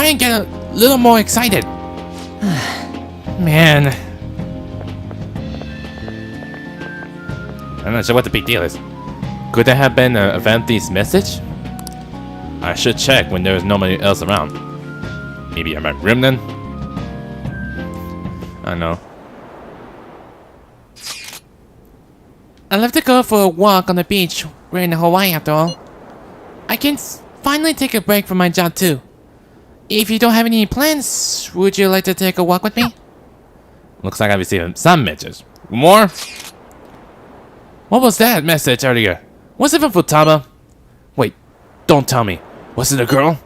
and get a little more excited. Man. I'm not sure what the big deal is. Could that have been a Phantom Thieves message? I should check when there's nobody else around. Maybe I'm at room then? I don't know. I love to go for a walk on the beach. We're in Hawaii after all. I can finally take a break from my job too. If you don't have any plans, would you like to take a walk with me? Looks like I received some messages. More? What was that message earlier? Was it from Futaba? Wait, don't tell me. Was it a girl?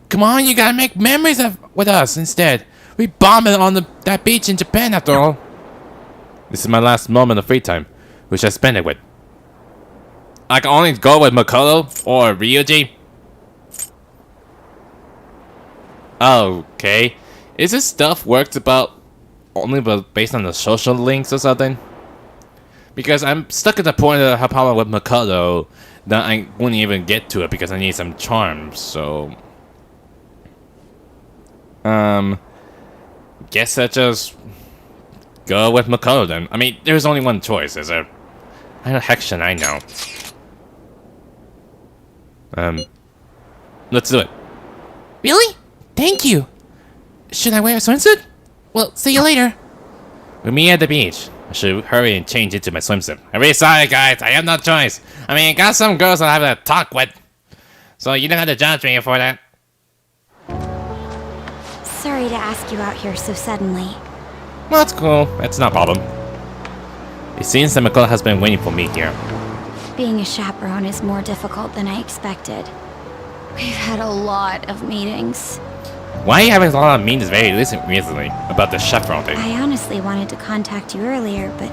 Come on, you gotta make memories with us instead. We bombed on that beach in Japan after all. This is my last moment of free time. Who should I spend it with? I can only go with Makoto or Ryuji. Okay. Is this stuff worked about only based on the social links or something? Because I'm stuck at the point of Hapala with Makoto that I wouldn't even get to it because I need some charms, so... Guess I just go with Makoto then. I mean, there's only one choice, is there? How the heck should I know? Let's do it. Really? Thank you. Should I wear a swimsuit? Well, see you later. We'll meet at the beach. I should hurry and change into my swimsuit. I'm really sorry, guys. I have no choice. I mean, I got some girls I have to talk with. So you don't have to judge me for that. Sorry to ask you out here so suddenly. Well, that's cool. That's no problem. It seems that Makoto has been waiting for me here. Being a chaperone is more difficult than I expected. We've had a lot of meetings. Why are you having a lot of meetings very recently about the chaperone thing? I honestly wanted to contact you earlier, but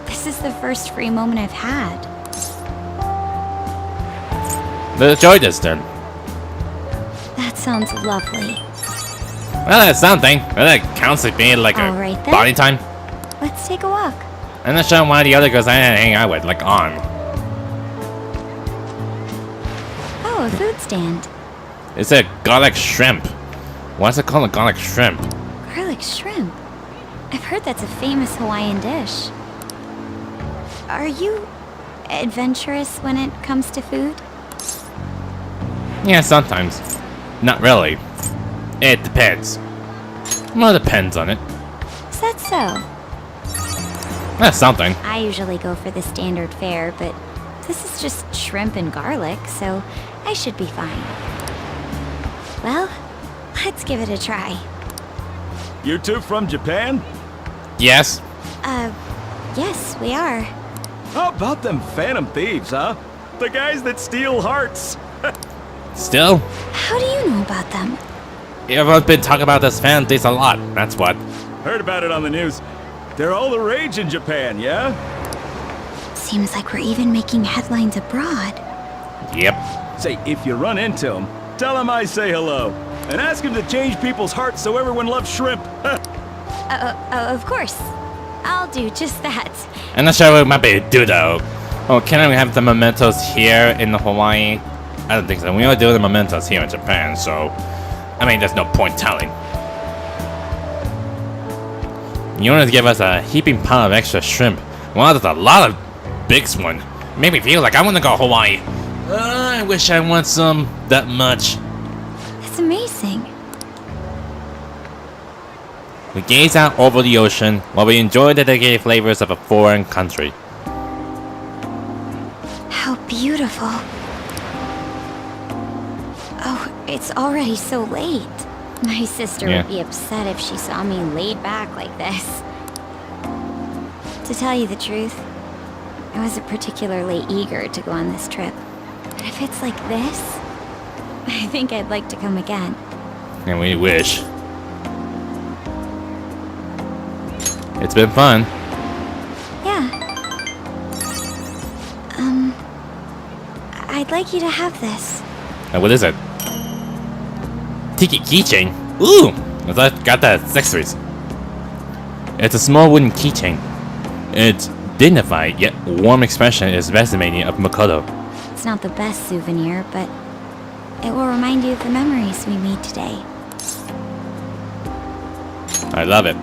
this is the first free moment I've had. Let's enjoy this then. That sounds lovely. Well, that's something. Well, that counts as being like All a right, then. body time. Let's take a walk. I'm not sure why the other girls I didn't hang out with, like on. Oh, a food stand. It's a garlic shrimp. Why's it called a garlic shrimp? Garlic shrimp. I've heard that's a famous Hawaiian dish. Are you adventurous when it comes to food? Yeah, sometimes. Not really. It depends. Well, it depends on it. Is that so? That's something. I usually go for the standard fare, but this is just shrimp and garlic, so I should be fine. Well, let's give it a try. You two from Japan? Yes. Yes, we are. How about them Phantom Thieves, huh? The guys that steal hearts. Still? How do you know about them? Everyone's been talking about this Phantom Thieves a lot. That's what. Heard about it on the news. They're all the rage in Japan, yeah? Seems like we're even making headlines abroad. Yep. Say, if you run into them, tell them I say hello. And ask them to change people's hearts so everyone loves shrimp. Of course. I'll do just that. I'm not sure what we might be able to do though. Oh, can we have the mementos here in Hawaii? I don't think so. We only do the mementos here in Japan, so I mean, there's no point telling. You want to give us a heaping pile of extra shrimp? Wow, that's a lot of big one. Made me feel like I want to go Hawaii. I wish I want some that much. It's amazing. We gaze out over the ocean while we enjoy the decayed flavors of a foreign country. How beautiful. Oh, it's already so late. My sister would be upset if she saw me laid back like this. To tell you the truth, I wasn't particularly eager to go on this trip. But if it's like this, I think I'd like to come again. And we wish. It's been fun. Yeah. I'd like you to have this. What is it? Tiki keychain. Ooh! I thought I got that at accessories. It's a small wooden keychain. Its dignified yet warm expression is resonating of Makoto. It's not the best souvenir, but it will remind you of the memories we made today. I love it.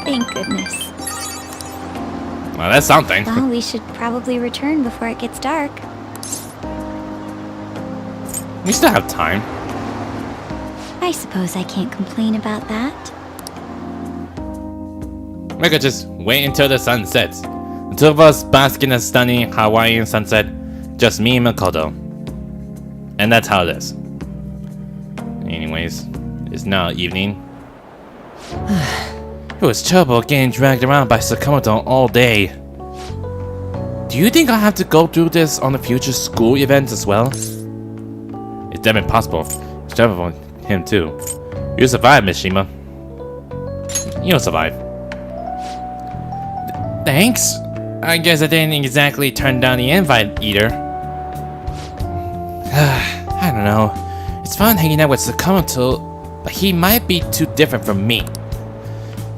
Thank goodness. Well, that's something. Well, we should probably return before it gets dark. We still have time. I suppose I can't complain about that. We could just wait until the sun sets. The two of us bask in a stunning Hawaiian sunset. Just me and Makoto. And that's how it is. Anyways, it's now evening. It was terrible getting dragged around by Sakamoto all day. Do you think I'll have to go through this on the future school events as well? It's definitely possible. It's terrible for him too. You'll survive, Mishima. You'll survive. Thanks. I guess I didn't exactly turn down the invite either. I don't know. It's fun hanging out with Sakamoto, but he might be too different from me.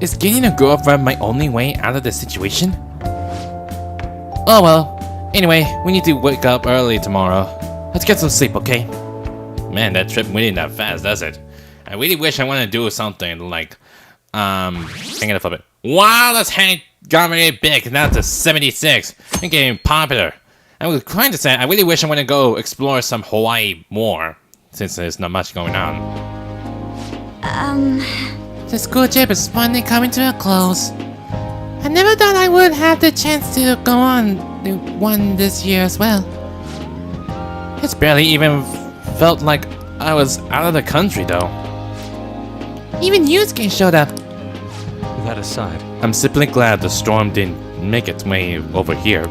Is getting a girlfriend my only way out of this situation? Oh well. Anyway, we need to wake up early tomorrow. Let's get some sleep, okay? Man, that trip went that fast, does it? I really wish I wanted to do something like, hang it up a bit. Wow, this hang got really big. Now it's 76. I'm getting popular. I was trying to say, I really wish I want to go explore some Hawaii more, since there's not much going on. The school trip is finally coming to a close. I never thought I would have the chance to go on one this year as well. It's barely even felt like I was out of the country though. Even Yusuke showed up. That aside, I'm simply glad the storm didn't make its way over here.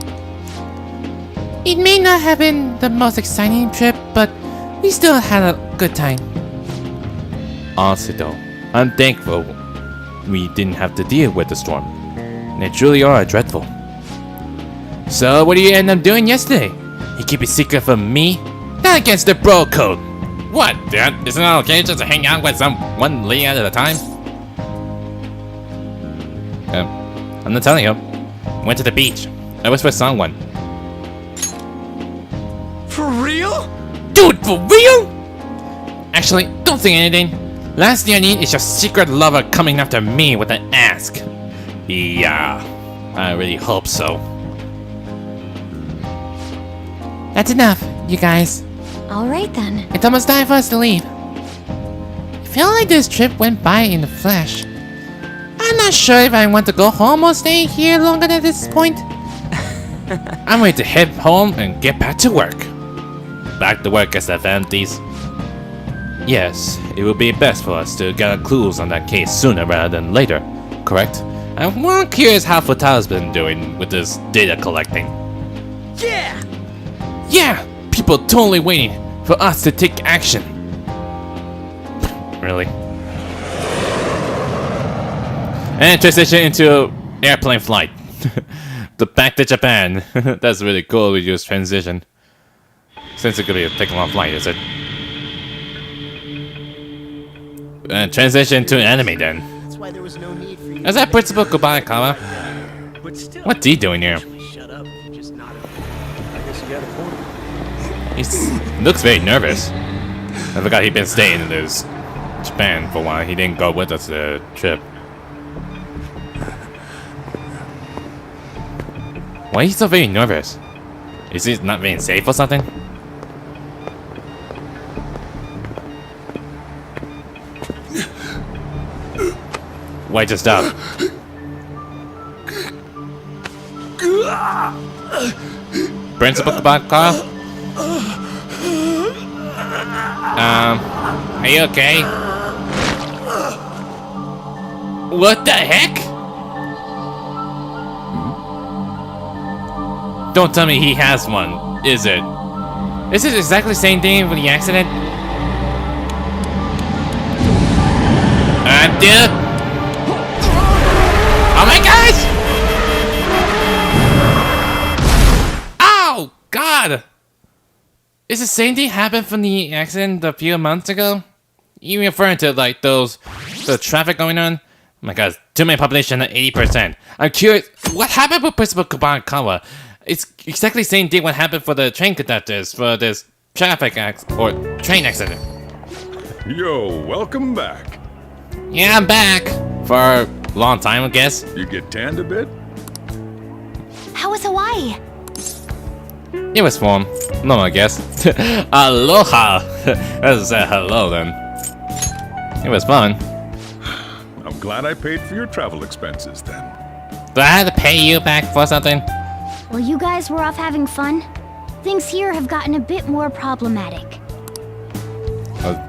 It may not have been the most exciting trip, but we still had a good time. Honestly though, I'm thankful we didn't have to deal with the storm. They truly are dreadful. So what did you end up doing yesterday? You keep it secret from me? Not against the bro code. What, Dad? Isn't it okay just to hang out with one lady at a time? I'm not telling you. Went to the beach. I was with someone. For real? Dude, for real? Actually, don't say anything. Last thing I need is your secret lover coming after me with an ask. Yeah, I really hope so. That's enough, you guys. Alright then. It's almost time for us to leave. I feel like this trip went by in the flash. I'm not sure if I want to go home or stay here longer at this point. I'm ready to head home and get back to work. Back to work as the Phantom Thieves. Yes, it would be best for us to get clues on that case sooner rather than later, correct? I'm more curious how Futata's been doing with this data collecting. Yeah! Yeah! People totally waiting for us to take action. Really? And transition into airplane flight. The back to Japan. That's really cool we use transition. Since it could be a take a long flight, is it? And transition to anime then. That's why there was no need for you Is that Principal Kubanakawa? What's he doing here? He looks very nervous. I forgot he'd been staying in this Japan for a while. He didn't go with us the trip. Why is he so very nervous? Is he not being safe or something? Why just stop? Principal Kubanakawa? Are you okay? What the heck? Don't tell me he has one, is it? Is it exactly the same thing with the accident? Dude! Oh my gosh! Oh God! Is the same thing happened from the accident a few months ago? You referring to like the traffic going on? Oh my God, too many population at 80%. I'm curious, what happened with Principal Kubanakawa? It's exactly the same thing what happened for the train conductors for this traffic train accident. Yo, welcome back. Yeah, I'm back for a long time, I guess. You get tanned a bit? How was Hawaii? It was fun. No, I guess. Aloha! Let's say hello then. It was fun. I'm glad I paid for your travel expenses then. Do I have to pay you back for something? While you guys were off having fun, things here have gotten a bit more problematic.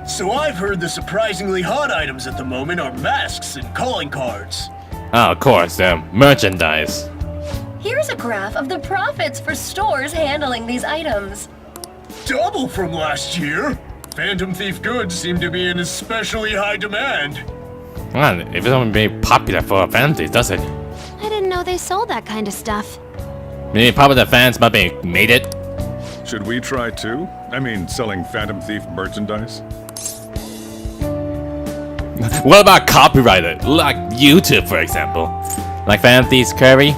So I've heard the surprisingly hot items at the moment are masks and calling cards. Oh, of course, merchandise. Here's a graph of the profits for stores handling these items. Double from last year. Phantom Thief goods seem to be in especially high demand. Well, if it's only very popular for families, does it? I didn't know they sold that kind of stuff. Maybe popular fans might be made it. Should we try too? I mean, selling Phantom Thief merchandise? What about copyrighted? Like YouTube, for example. Like Phantom Thieves Curry?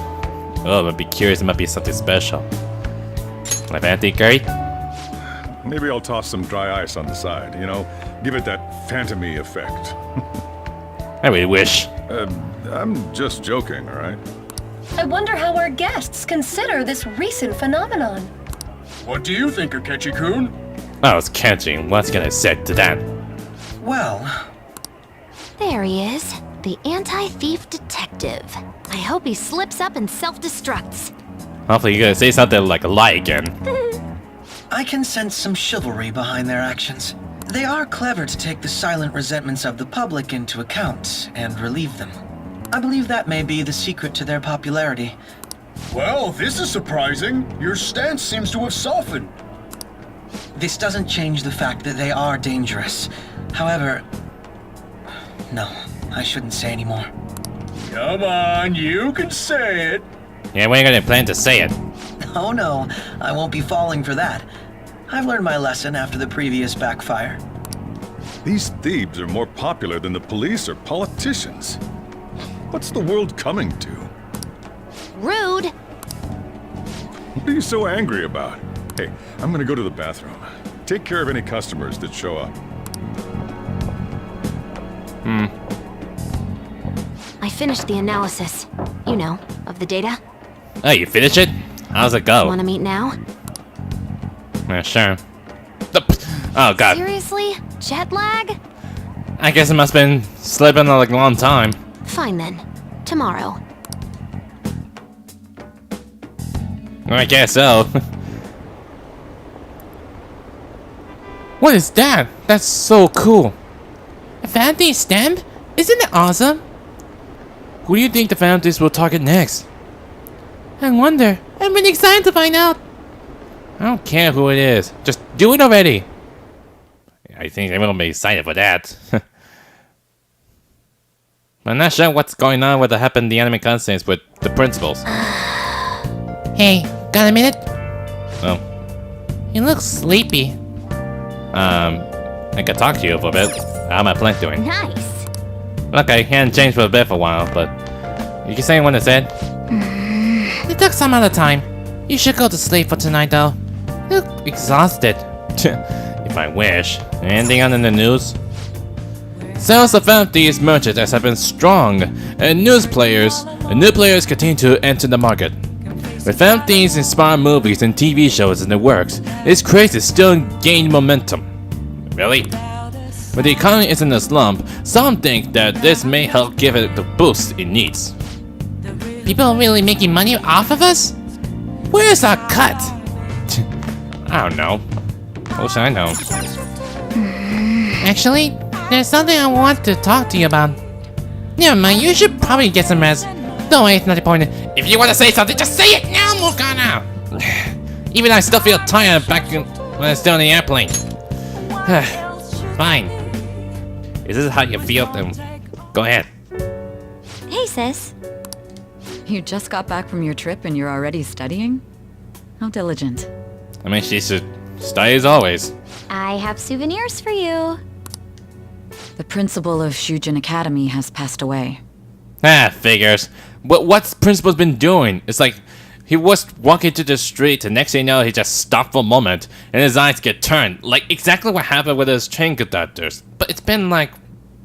Oh, I'd be curious, it might be something special. Like Phantom Thief Curry? Maybe I'll toss some dry ice on the side, you know? Give it that phantom-y effect. I really wish. I'm just joking, alright? I wonder how our guests consider this recent phenomenon. What do you think, Akechi-kun? Oh, it's catching. What's gonna say to that? Well... There he is, the anti-thief detective. I hope he slips up and self-destructs. Hopefully you're gonna say something like a lie again. I can sense some chivalry behind their actions. They are clever to take the silent resentments of the public into account and relieve them. I believe that may be the secret to their popularity. Well, this is surprising. Your stance seems to have softened. This doesn't change the fact that they are dangerous. However... No, I shouldn't say anymore. Come on, you can say it. Yeah, we ain't gonna plan to say it. Oh no, I won't be falling for that. I've learned my lesson after the previous backfire. These thieves are more popular than the police or politicians. What's the world coming to? Rude! What are you so angry about? Hey, I'm gonna go to the bathroom. Take care of any customers that show up. I finished the analysis. You know, of the data. Oh, you finished it? How's it go? Wanna meet now? Yeah, sure. Oh, God. Seriously? Jet lag? I guess it must have been sleeping like a long time. Fine then. Tomorrow. I guess so. What is that? That's so cool. A Phantom stamp? Isn't it awesome? Who do you think the Phantoms will target next? I wonder. I'm really excited to find out. I don't care who it is. Just do it already. I think everyone will be excited for that. I'm not sure what's going on with the anime cutscenes with the principals. Hey, got a minute? Oh. You look sleepy. I could talk to you for a bit. How my plant doing? Nice. Look, I hadn't changed for a bit for a while, but You can say what I said. It took some other time. You should go to sleep for tonight, though. You look exhausted. If I wish. Anything on in the news? Sales of Phantom Thieves merchandise have been strong, and new players continue to enter the market. With Phantom Thieves inspired movies and TV shows in the works, this craze is still gaining momentum. Really? When the economy is in a slump, some think that this may help give it the boost it needs. People are really making money off of us? Where's our cut? I don't know. What should I know? Actually, there's something I want to talk to you about. Never mind, you should probably get some rest. Don't worry, it's not important. If you want to say something, just say it now, Morgana! Even I still feel tired back when I was still on the airplane. Fine. Is this how you feel? Then go ahead. Hey, sis. You just got back from your trip and you're already studying? How diligent. I mean, she should study as always. I have souvenirs for you. The principal of Shujin Academy has passed away. Figures. What's principal's been doing? It's like he was walking to the street, and next thing you know, he just stopped for a moment, and his eyes get turned. Like exactly what happened with his train conductors. But it's been like,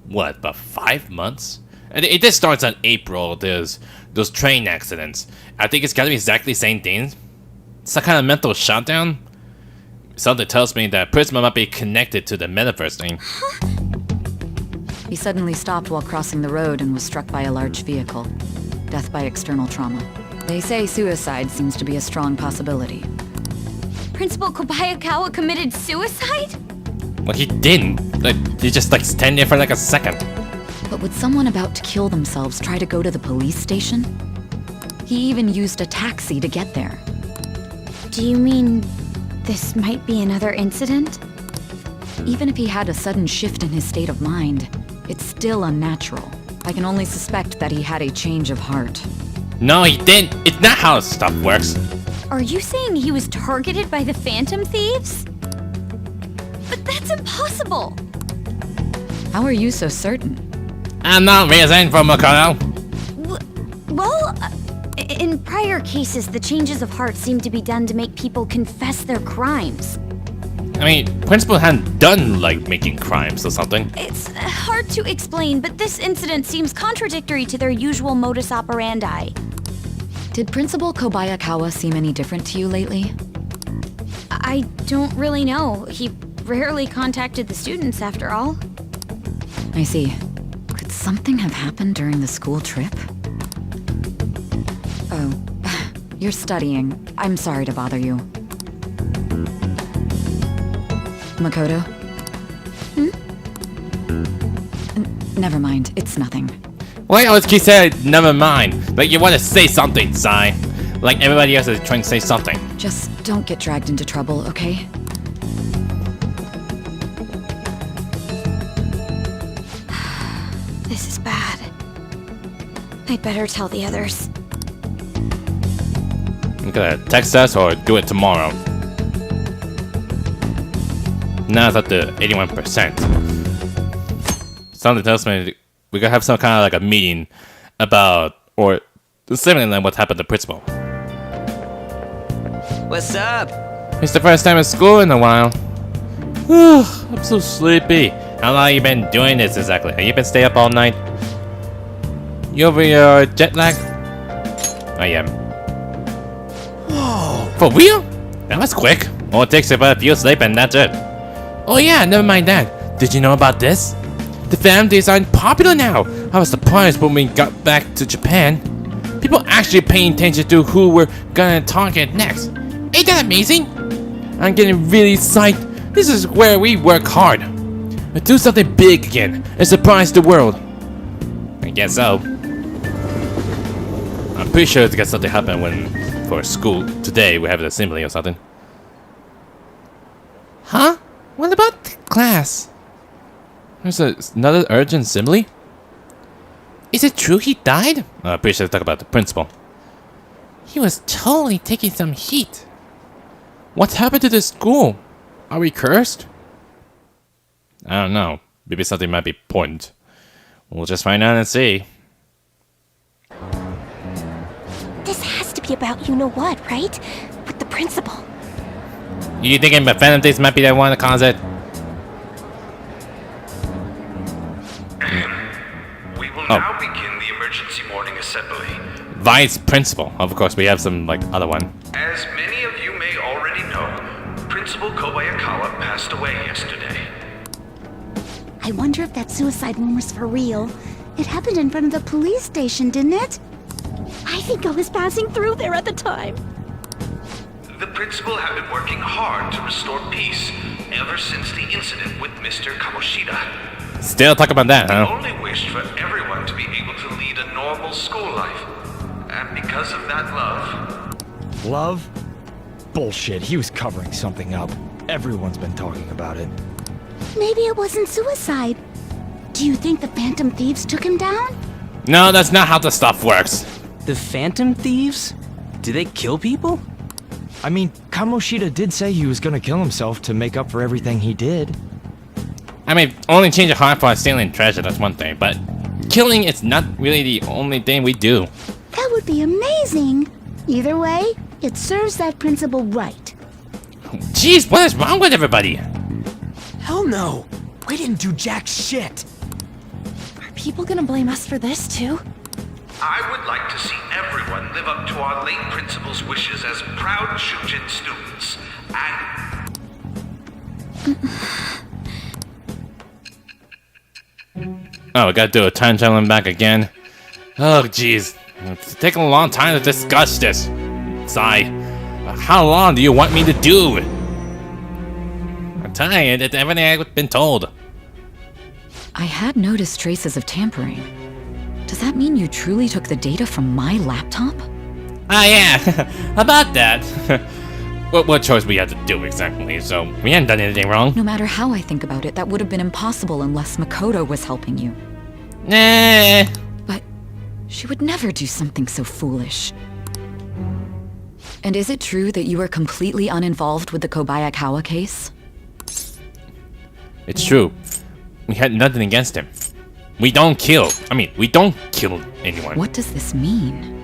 what, about 5 months? And it just starts in April, those train accidents. I think it's gotta be exactly the same thing. Some kind of mental shutdown. Something tells me that Prisma might be connected to the metaverse thing. He suddenly stopped while crossing the road and was struck by a large vehicle. Death by external trauma. They say suicide seems to be a strong possibility. Principal Kobayakawa committed suicide? Well, he didn't. Like, he just like stand there for like a second. But would someone about to kill themselves try to go to the police station? He even used a taxi to get there. Do you mean this might be another incident? Even if he had a sudden shift in his state of mind, it's still unnatural. I can only suspect that he had a change of heart. No, he didn't. It's not how stuff works. Are you saying he was targeted by the Phantom Thieves? But that's impossible! How are you so certain? I'm not reasoning for Makoto. Well, in prior cases, the changes of heart seem to be done to make people confess their crimes. I mean, Principal hadn't done, like, making crimes or something. It's hard to explain, but this incident seems contradictory to their usual modus operandi. Did Principal Kobayakawa seem any different to you lately? I don't really know. He rarely contacted the students, after all. I see. Could something have happened during the school trip? Oh, you're studying. I'm sorry to bother you. Makoto? Never mind, it's nothing. Why always keep saying never mind? Like you want to say something, Sai. Like everybody else is trying to say something. Just don't get dragged into trouble, okay? This is bad. I'd better tell the others. You gotta text us or do it tomorrow. Now it's up to 81%. Something tells me we gotta have some kind of like a meeting about, or similar than what happened to Principal. What's up? It's the first time at school in a while. I'm so sleepy. How long have you been doing this exactly? Have you been staying up all night? You over your jet lag? I am. Whoa! For real? That was quick. All it takes is about a few sleep and that's it. Oh yeah, never mind that. Did you know about this? The Phantom Thieves are popular now. I was surprised when we got back to Japan. People actually paying attention to who we're gonna target next. Ain't that amazing? I'm getting really psyched. This is where we work hard. But do something big again and surprise the world. I guess so. I'm pretty sure it's got something happen when for school today we have an assembly or something. Huh? What about the class? There's another urgent assembly? Is it true he died? I'm pretty sure to talk about the principal. He was totally taking some heat. What happened to this school? Are we cursed? I don't know. Maybe something might be important. We'll just find out and see. be about you-know-what, right? With the principal. You thinking the Phantom Thieves might be the one to cause it? We will now begin the emergency morning assembly. Vice Principal. Of course, we have some, like, other one. As many of you may already know, Principal Kobayakawa passed away yesterday. I wonder if that suicide rumor's for real. It happened in front of the police station, didn't it? I think I was passing through there at the time. The principal had been working hard to restore peace ever since the incident with Mr. Kamoshida. Still talk about that, huh? He only wished for everyone to be able to lead a normal school life. And because of that love... Love? Bullshit, he was covering something up. Everyone's been talking about it. Maybe it wasn't suicide. Do you think the Phantom Thieves took him down? No, that's not how the stuff works. The Phantom Thieves? Do they kill people? I mean, Kamoshida did say he was gonna kill himself to make up for everything he did. I mean, only change a heart for stealing treasure, that's one thing, but killing is not really the only thing we do. That would be amazing. Either way, it serves that principal right. Jeez, what is wrong with everybody? Hell no! We didn't do jack shit! Are people gonna blame us for this too? I would like to see everyone live up to our late principal's wishes as proud Shujin students, and... Oh, we gotta do a time traveling back again. Oh, jeez. It's taking a long time to discuss this. Sigh. How long do you want me to do? I'm tired of everything I've been told. I had noticed traces of tampering. Does that mean you truly took the data from my laptop? Ah, yeah. About that. what choice we had to do exactly, so we hadn't done anything wrong. No matter how I think about it, that would have been impossible unless Makoto was helping you. Nah. But she would never do something so foolish. And is it true that you were completely uninvolved with the Kobayakawa case? It's true. We had nothing against him. We don't kill. I mean, we don't kill anyone. What does this mean?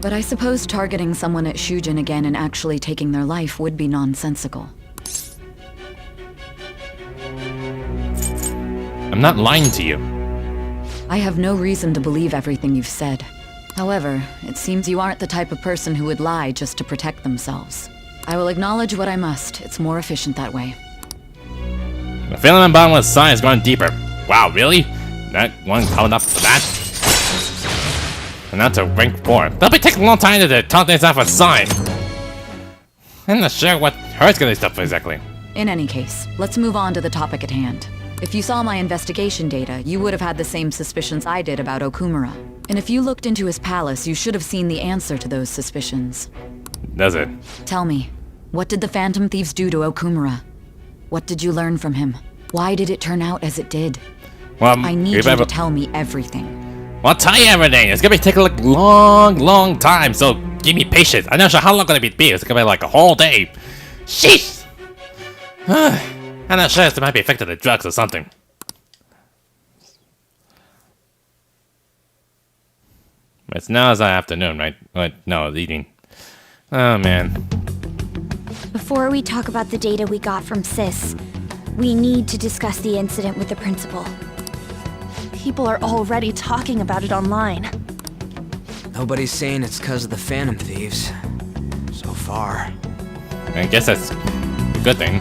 But I suppose targeting someone at Shujin again and actually taking their life would be nonsensical. I'm not lying to you. I have no reason to believe everything you've said. However, it seems you aren't the type of person who would lie just to protect themselves. I will acknowledge what I must. It's more efficient that way. The feeling I'm bottom with science going deeper. Wow, really? That one coming up for that? And now to rank 4. That'll be taking a long time to talk things out for science. I'm not sure what hers gonna stuff exactly. In any case, let's move on to the topic at hand. If you saw my investigation data, you would have had the same suspicions I did about Okumura. And if you looked into his palace, you should have seen the answer to those suspicions. Does it? Tell me, what did the Phantom Thieves do to Okumura? What did you learn from him? Why did it turn out as it did? Well, I need you to tell me everything. Well, I'll tell you everything. It's gonna be taking like long time, so give me patience. I'm not sure how long it's gonna be. It's gonna be like a whole day. Sheesh! I'm not sure if it might be affected by drugs or something. It's now as afternoon, right? No, it's evening. Oh, man. Before we talk about the data we got from Sis, we need to discuss the incident with the principal. People are already talking about it online. Nobody's saying it's because of the Phantom Thieves. So far. I guess that's a good thing.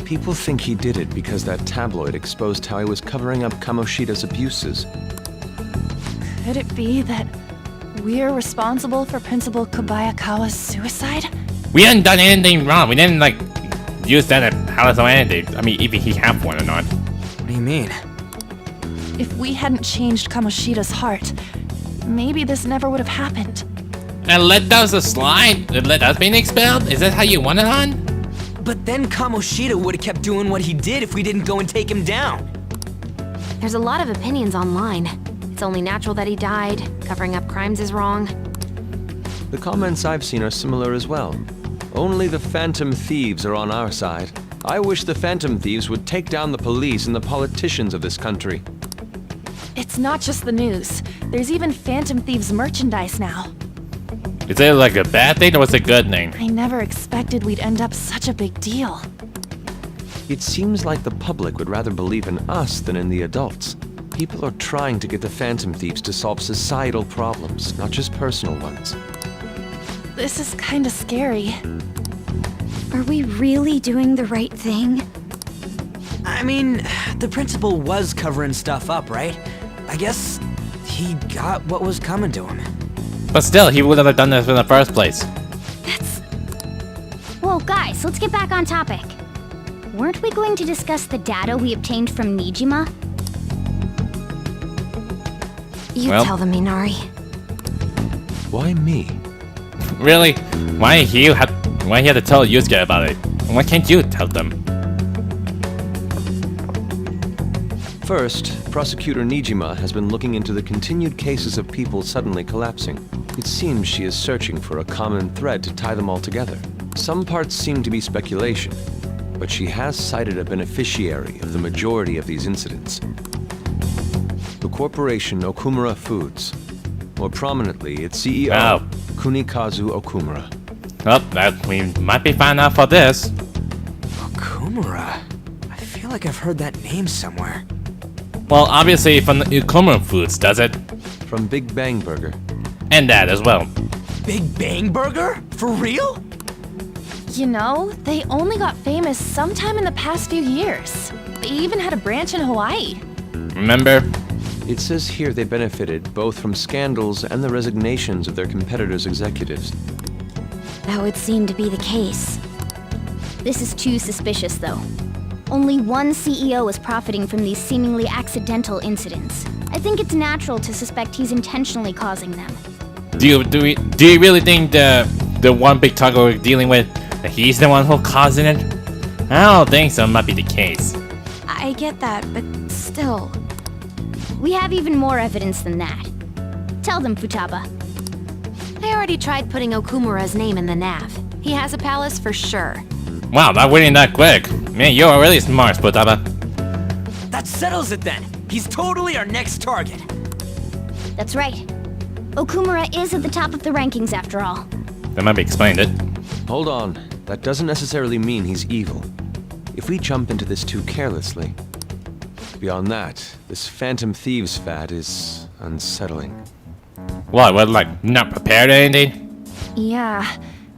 People think he did it because that tabloid exposed how he was covering up Kamoshida's abuses. Could it be that we're responsible for Principal Kobayakawa's suicide? We hadn't done anything wrong. We didn't, like, use that at Palace or anything. I mean, even he have one or not. What do you mean? If we hadn't changed Kamoshida's heart, maybe this never would have happened. And let us slide? Let us being expelled? Is that how you want it on? But then Kamoshida would have kept doing what he did if we didn't go and take him down. There's a lot of opinions online. It's only natural that he died. Covering up crimes is wrong. The comments I've seen are similar as well. Only the Phantom Thieves are on our side. I wish the Phantom Thieves would take down the police and the politicians of this country. It's not just the news. There's even Phantom Thieves merchandise now. Is it like a bad thing or was it a good thing? I never expected we'd end up such a big deal. It seems like the public would rather believe in us than in the adults. People are trying to get the Phantom Thieves to solve societal problems, not just personal ones. This is kinda scary. Are we really doing the right thing? I mean, the principal was covering stuff up, right? I guess he got what was coming to him. But still, he wouldn't have done this in the first place. Whoa, guys, let's get back on topic. Weren't we going to discuss the data we obtained from Nijima? You tell them, Minari. Why me? Really? Why he had to tell Yusuke about it? Why can't you tell them? First, Prosecutor Nijima has been looking into the continued cases of people suddenly collapsing. It seems she is searching for a common thread to tie them all together. Some parts seem to be speculation, but she has cited a beneficiary of the majority of these incidents. The corporation Okumura Foods. More prominently, its CEO, Kunikazu Okumura. Oh, we might be finding out for this. Okumura? I feel like I've heard that name somewhere. Well, obviously from the Okumura Foods, does it? From Big Bang Burger. And that as well. Big Bang Burger? For real? You know, they only got famous sometime in the past few years. They even had a branch in Hawaii. Remember? It says here they benefited both from scandals and the resignations of their competitors' executives. That would seem to be the case. This is too suspicious, though. Only one CEO is profiting from these seemingly accidental incidents. I think it's natural to suspect he's intentionally causing them. Do you really think the one big talker we're dealing with, that he's the one who's causing it? I don't think so. Might be the case. I get that, but still. We have even more evidence than that. Tell them, Futaba. I already tried putting Okumura's name in the nav. He has a palace for sure. Wow, that winning that quick. Man, you're really smart, Futaba. That settles it then. He's totally our next target. That's right. Okumura is at the top of the rankings after all. That might be explained it. Hold on. That doesn't necessarily mean he's evil. If we jump into this too carelessly. Beyond that, this Phantom Thieves fad is unsettling. What, like, not prepared or anything? Yeah,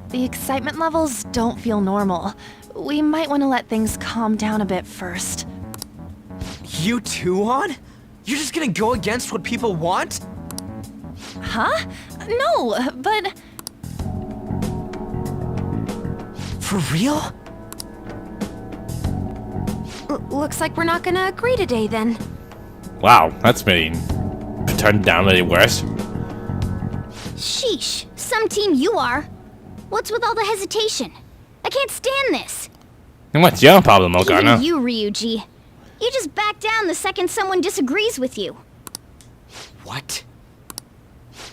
the excitement levels don't feel normal. We might want to let things calm down a bit first. You too, On? You're just gonna go against what people want? Huh? No, but... For real? Looks like we're not gonna agree today, then. Wow, that's been turned down really worse. Sheesh, some team you are. What's with all the hesitation? I can't stand this. And what's your problem, Ogana? Even you, Ryuji. You just back down the second someone disagrees with you. What?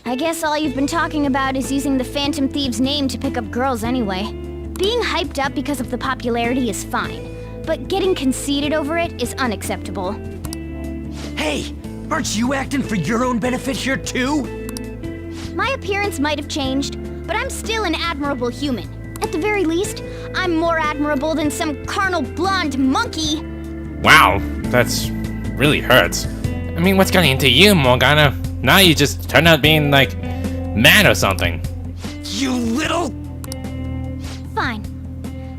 I guess all you've been talking about is using the Phantom Thieves name to pick up girls anyway. Being hyped up because of the popularity is fine, but getting conceited over it is unacceptable. Hey, aren't you acting for your own benefit here too? My appearance might have changed, but I'm still an admirable human. At the very least, I'm more admirable than some carnal blonde monkey. Wow, that's really hurts. I mean, what's getting into you, Morgana? Now you just turn out being, like, mad or something. You little... Fine.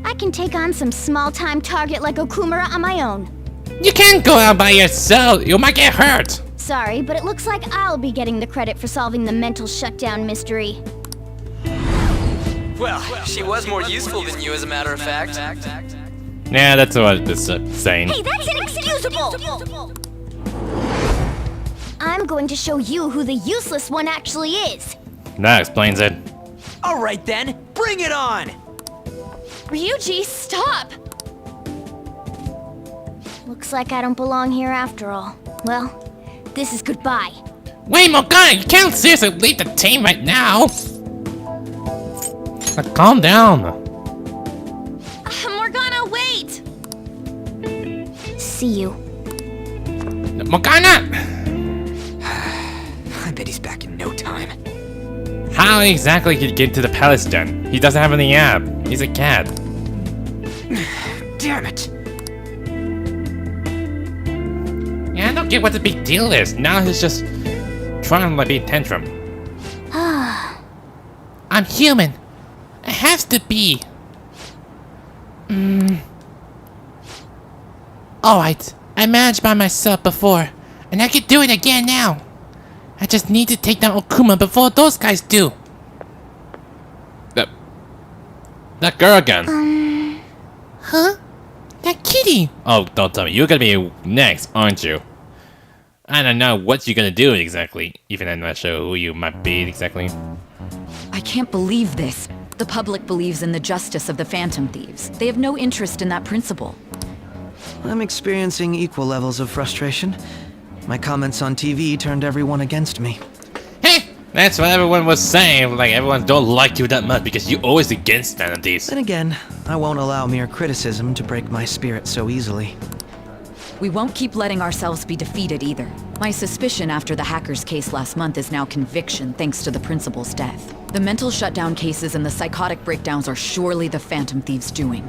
I can take on some small-time target like Okumura on my own. You can't go out by yourself. You might get hurt. Sorry, but it looks like I'll be getting the credit for solving the mental shutdown mystery. Well, she was more useful than you, as a matter of fact. Yeah, that's what it's saying. Hey, that's inexcusable! I'm going to show you who the useless one actually is. That explains it. All right then, bring it on! Ryuji, stop! Looks like I don't belong here after all. Well, this is goodbye. Wait, Morgana, you can't seriously leave the team right now. Calm down. Morgana, wait! See you. Morgana! bet he's back in no time. How exactly could he get to the palace then? He doesn't have any app. He's a cat. Damn it! Yeah, I don't get what the big deal is. Now he's just trying to like be tantrum. I'm human. It has to be. Alright, I managed by myself before, and I can do it again now. I just need to take down Okuma before those guys do. That girl again. Huh? That kitty. Oh, don't tell me. You're gonna be next, aren't you? I don't know what you're gonna do exactly. Even I'm not sure who you might be exactly. I can't believe this. The public believes in the justice of the Phantom Thieves. They have no interest in that principle. I'm experiencing equal levels of frustration. My comments on TV turned everyone against me. Hey! That's what everyone was saying. Like, everyone don't like you that much because you're always against Phantom Thieves. Then again, I won't allow mere criticism to break my spirit so easily. We won't keep letting ourselves be defeated either. My suspicion after the hacker's case last month is now conviction thanks to the principal's death. The mental shutdown cases and the psychotic breakdowns are surely the Phantom Thieves' doing.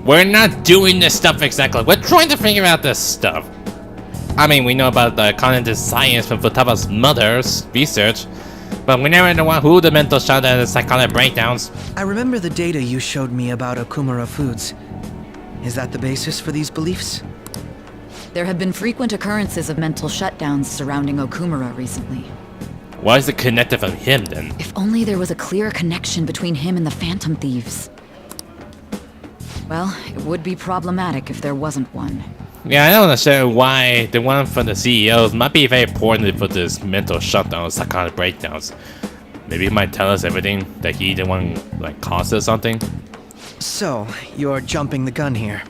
We're not doing this stuff exactly. We're trying to figure out this stuff. I mean, we know about the cognitive science from Futaba's mother's research, but we never know who the mental shutdown and the psychotic breakdowns. I remember the data you showed me about Okumura foods. Is that the basis for these beliefs? There have been frequent occurrences of mental shutdowns surrounding Okumura recently. Why is it connected from him then? If only there was a clear connection between him and the Phantom Thieves. Well, it would be problematic if there wasn't one. Yeah, I don't understand why the one from the CEOs might be very important for this mental shutdown, psychotic breakdowns. Maybe he might tell us everything that he the one like caused or something. So, you're jumping the gun here.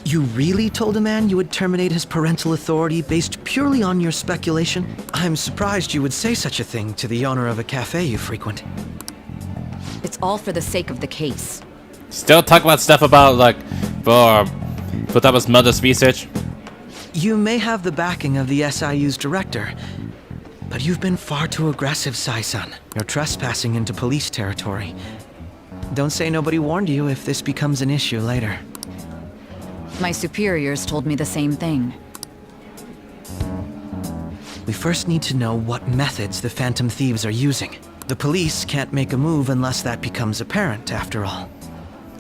You really told a man you would terminate his parental authority based purely on your speculation? I'm surprised you would say such a thing to the owner of a cafe you frequent. It's all for the sake of the case. Still talk about stuff about like for Futaba's mother's research. You may have the backing of the SIU's director, but you've been far too aggressive, Sai-san. You're trespassing into police territory. Don't say nobody warned you if this becomes an issue later. My superiors told me the same thing. We first need to know what methods the Phantom Thieves are using. The police can't make a move unless that becomes apparent, after all.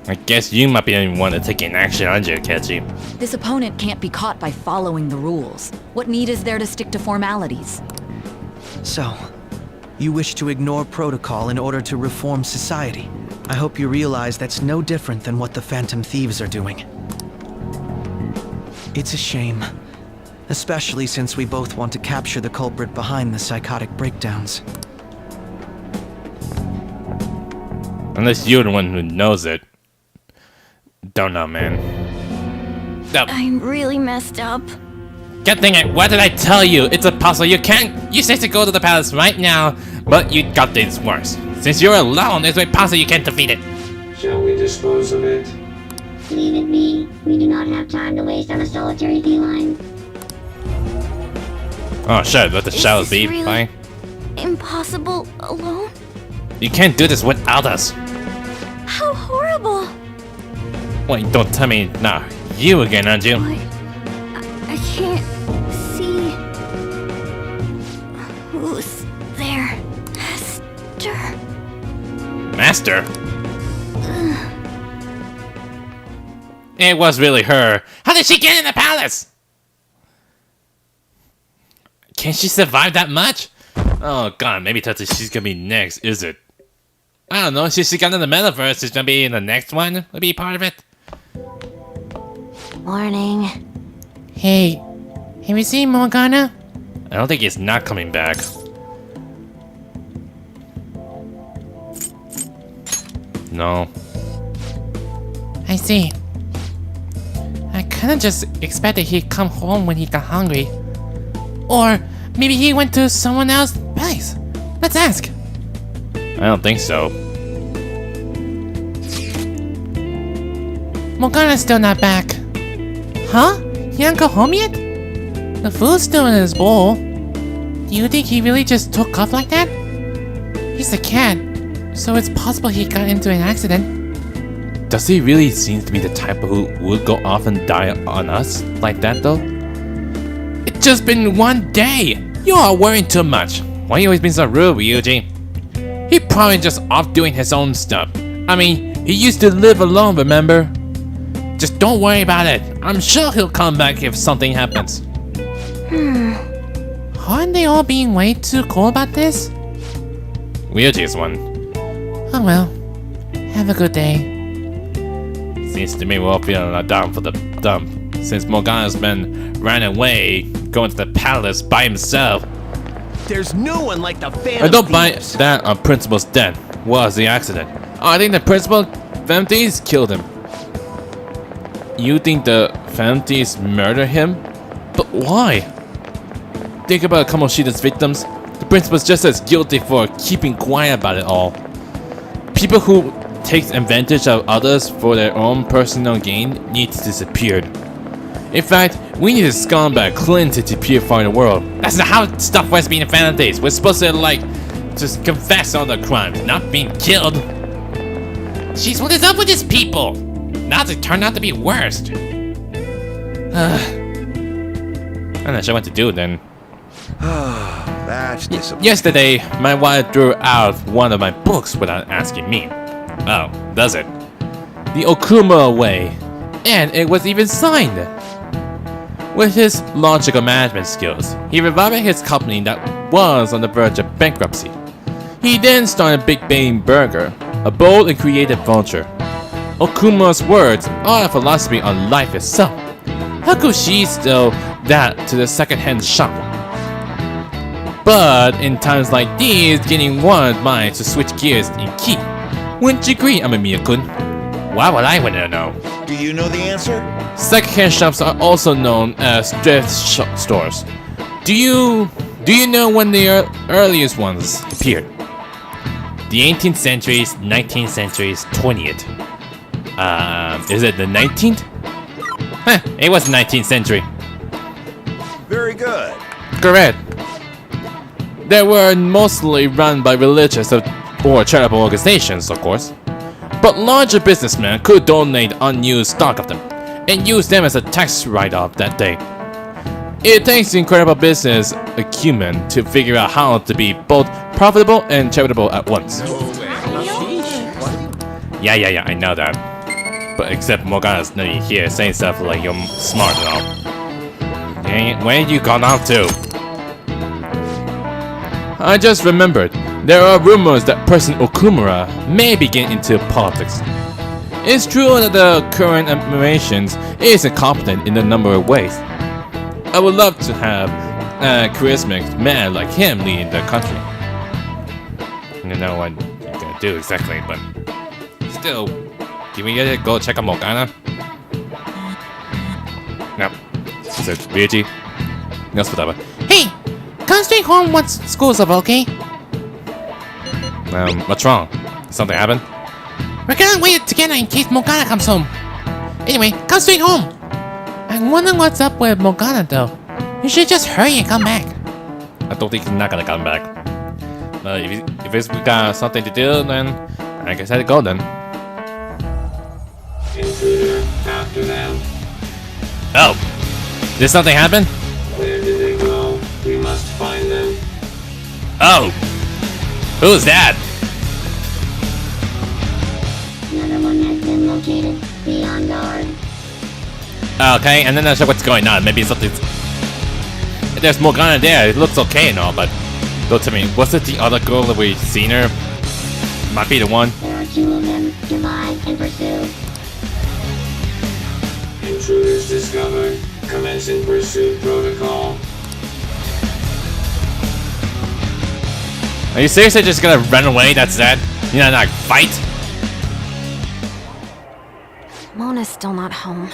I guess you might be the only one to take an action, aren't you, Kechi? This opponent can't be caught by following the rules. What need is there to stick to formalities? So, you wish to ignore protocol in order to reform society. I hope you realize that's no different than what the Phantom Thieves are doing. It's a shame, especially since we both want to capture the culprit behind the psychotic breakdowns. Unless you're the one who knows it. Don't know, man. No. I'm really messed up. God dang it, what did I tell you? It's a puzzle. You can't. You said to go to the palace right now, but you got things worse. Since you're alone, it's impossible you can't defeat it. Shall we dispose of it? Leave it be. We do not have time to waste on a solitary feline. Oh shit, let the shadows be. Really Fine. impossible alone? You can't do this without us. How horrible! Wait, don't tell me. Nah, you again, aren't you? I can't see who's there. Master? It was really her. How did she get in the palace? Can she survive that much? Oh god, maybe she's gonna be next, is it? I don't know, she's got in the metaverse, she's gonna be in the next one? Will be part of it? Morning. Hey, have you seen Morgana? I don't think he's not coming back. No. I see. I kinda just expected he'd come home when he got hungry. Or maybe he went to someone else's place. Let's ask. I don't think so. Morgana's still not back. Huh? He didn't go home yet? The food's still in his bowl. Do you think he really just took off like that? He's a cat, so it's possible he got into an accident. Does he really seem to be the type who would go off and die on us like that though? It's just been one day. You are worrying too much. Why you always being so rude, Ryuji? He probably just off doing his own stuff. I mean, He used to live alone, remember? just don't worry about it. I'm sure he'll come back if something happens. Aren't they all being way too cool about this? Ryuji's one. Oh well. Have a good day. Seems to me we're all feeling down for the dump. Since Morgana's been ran away, going to the palace by himself. There's no one like the Phantom I don't buy Thieves. that on Principal's death was the accident. I think the Principal Phantom Thieves killed him. You think the Phantom Thieves murdered him? But why? Think about Kamoshida's victims. The Principal's just as guilty for keeping quiet about it all. People who take advantage of others for their own personal gain need to disappear. In fact, we need a scumbag Clinton to purify the world. That's not how stuff was being in Phantom Thieves. We're supposed to, like, just confess all the crimes, not being killed. Jeez, what is up with these people? Now they turn out to be worst. I'm not sure what to do then. That's disappointing. Yesterday, my wife threw out one of my books without asking me. Oh, does it? The Okuma Way. And it was even signed. With his logical management skills, he revived his company that was on the verge of bankruptcy. He then started Big Bang Burger, a bold and creative venture. Okuma's words are a philosophy on life itself. How could she steal that to the second-hand shop? But in times like these, getting one's mind to switch gears is key. Wouldn't you agree, Amamiya-kun? Why would I want to know? Do you know the answer? Second-hand shops are also known as thrift stores. Do you know when the earliest ones appeared? The 18th centuries, 19th centuries, 20th. Is it the 19th? It was 19th century. Very good. Correct. They were mostly run by religious or charitable organizations, of course. But larger businessmen could donate unused stock of them and use them as a tax write-off that day. It takes incredible business acumen to figure out how to be both profitable and charitable at once. Yeah, I know that. But except Morgana's not here saying stuff like you're smart and all. Dang it, where you gone off to? I just remembered, there are rumors that President Okumura may begin into politics. It's true that the current administration is incompetent in a number of ways. I would love to have a charismatic man like him leading the country. I don't know what you're gonna do exactly, but still, can we get to go check on Morgana? No. Is it Ryuji? Yes, whatever. Hey! Come straight home once school's over, okay? What's wrong? Something happened? We're gonna wait together in case Morgana comes home. Anyway, come straight home. I wonder what's up with Morgana though. You should just hurry and come back. I don't think he's not gonna come back. But if it's got something to do, then I guess I'd go then. Intruder after them. Oh! Did something happen? Where did they go? We must find them. Oh! Who's that? Another one has been located. Be on guard. Okay, and then not sure what's going on. Maybe something's... There's Morgana there. It looks okay and all, but... Don't tell me, was it the other girl that we seen her? Might be the one. There are two of them. Divide and pursue. Intruders discovered. Commencing pursuit protocol. Are you seriously just gonna run away? That's that? You know, not fight? Mona's still not home.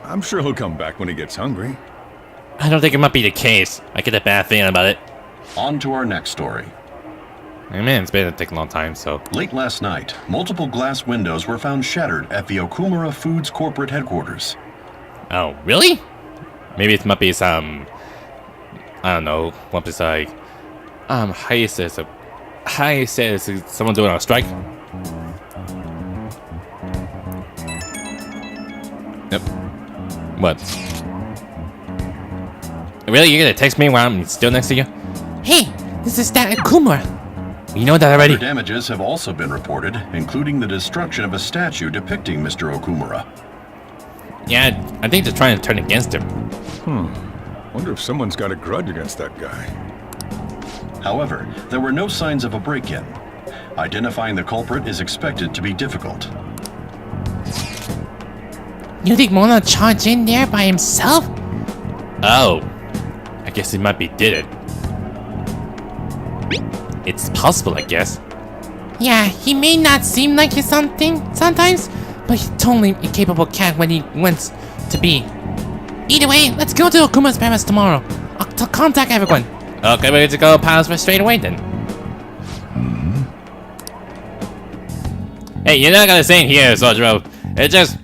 I'm sure he'll come back when he gets hungry. I don't think it might be the case. I get a bad feeling about it. On to our next story. I mean, it's been taking a long time, so... Late last night, multiple glass windows were found shattered at the Okumura Foods corporate headquarters. Oh, really? Maybe it might be some... I don't know, what beside, hiatus, is someone doing a strike? Yep. What? Really? You're gonna text me while I'm still next to you? Hey, this is that Okumura. You know that already? Other damages have also been reported, including the destruction of a statue depicting Mr. Okumura. Yeah, I think they're trying to turn against him. Wonder if someone's got a grudge against that guy. However, there were no signs of a break-in. Identifying the culprit is expected to be difficult. You think Mona charged in there by himself? Oh. I guess he might be did it. It's possible, I guess. Yeah, he may not seem like he's something sometimes, but he's totally a capable cat when he wants to be. Either way, let's go to Okumura's palace tomorrow. I'll contact everyone. Okay, we're to go palace for straight away then. Hey, you're not gonna say it here, Sojiro. It's just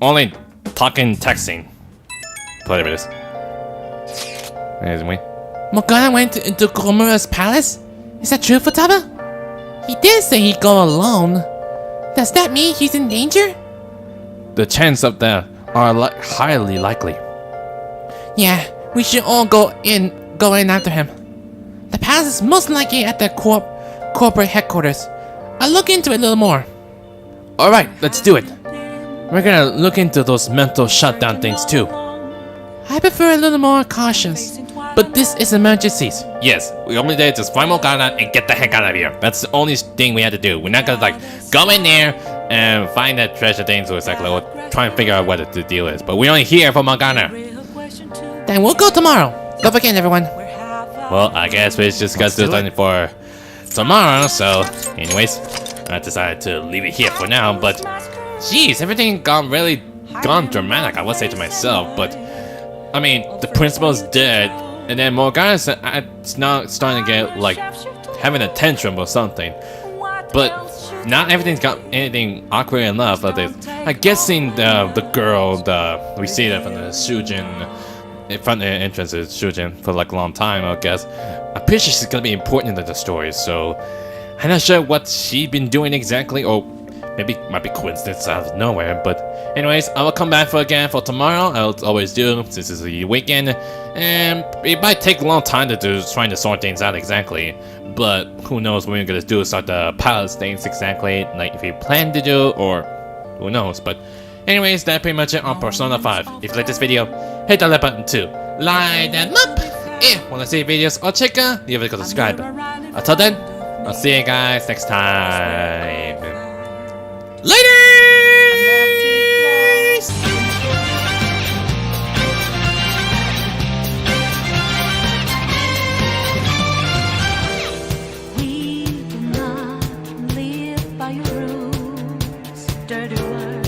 only talking, texting. Whatever it is. Anyway. Morgana went into Okumura's palace? Is that true, Futaba? He did say he'd go alone. Does that mean he's in danger? The chance of that are highly likely. Yeah, we should all go in after him. The palace is most likely at the corporate headquarters. I'll look into it a little more. Alright, let's do it. We're gonna look into those mental shutdown things too. I prefer a little more cautious. But this is emergencies. Yes, we only did just find Morgana and get the heck out of here. That's the only thing we had to do. We're not gonna like go in there and find that treasure thing, so it's like we'll try and figure out what the deal is. But we're only here for Morgana. Then we'll go tomorrow. Don't forget, everyone. Well, I guess we just got to do something for tomorrow. So, anyways, I decided to leave it here for now. But, jeez, everything gone dramatic. I would say to myself, but I mean, the principal's dead. And then Morgana's now starting to get, like, having a tantrum or something. But not everything's got anything awkward enough. I'm guessing the girl, we see that from the Shujin, in front of the entrance of Shujin for like a long time, I guess. I'm pretty sure she's gonna be important in the story, so I'm not sure what she's been doing exactly, or maybe it might be coincidence out of nowhere. But anyways, I will come back again for tomorrow. I'll always do, since it's the weekend, and it might take a long time to trying to sort things out exactly. But who knows when we're gonna do start the palace things exactly, like if we plan to do, or who knows. But anyways, that's pretty much it on Persona 5. If you like this video, hit the like button too. Light them up! If you wanna see videos or check out, leave a subscribe. Until then, I'll see you guys next time. Later! We do not live by your rules, dirty words.